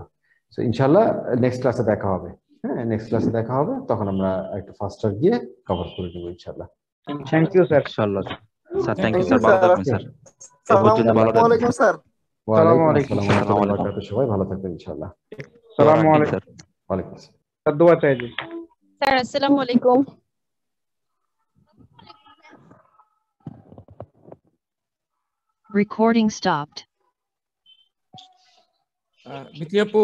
তো ইনশাআল্লাহ নেক্সট ক্লাসে দেখা হবে। হ্যাঁ, নেক্সট ক্লাসে দেখা হবে, তখন আমরা একটু ফাস্টার গিয়ে কভার করে দেবো ইনশাআল্লাহ। Thank you sir. ইনশাআল্লাহ স্যার, থ্যাংক ইউ স্যার, ভালো থাকবেন স্যার। আসসালামু আলাইকুম স্যার। ওয়া আলাইকুম আসসালাম ওয়া আসসালামু রাহমাতুল্লাহি ওয়া আলাইকুম। বারাকাতুহু। সবাই ভালো থাকবেন ইনশাআল্লাহ। আসসালামু আলাইকুম স্যার। ওয়া আলাইকুম আসসালাম। স্যার, দোয়া চাই জি। স্যার আসসালামু আলাইকুম। Recording stopped. মিতি আপু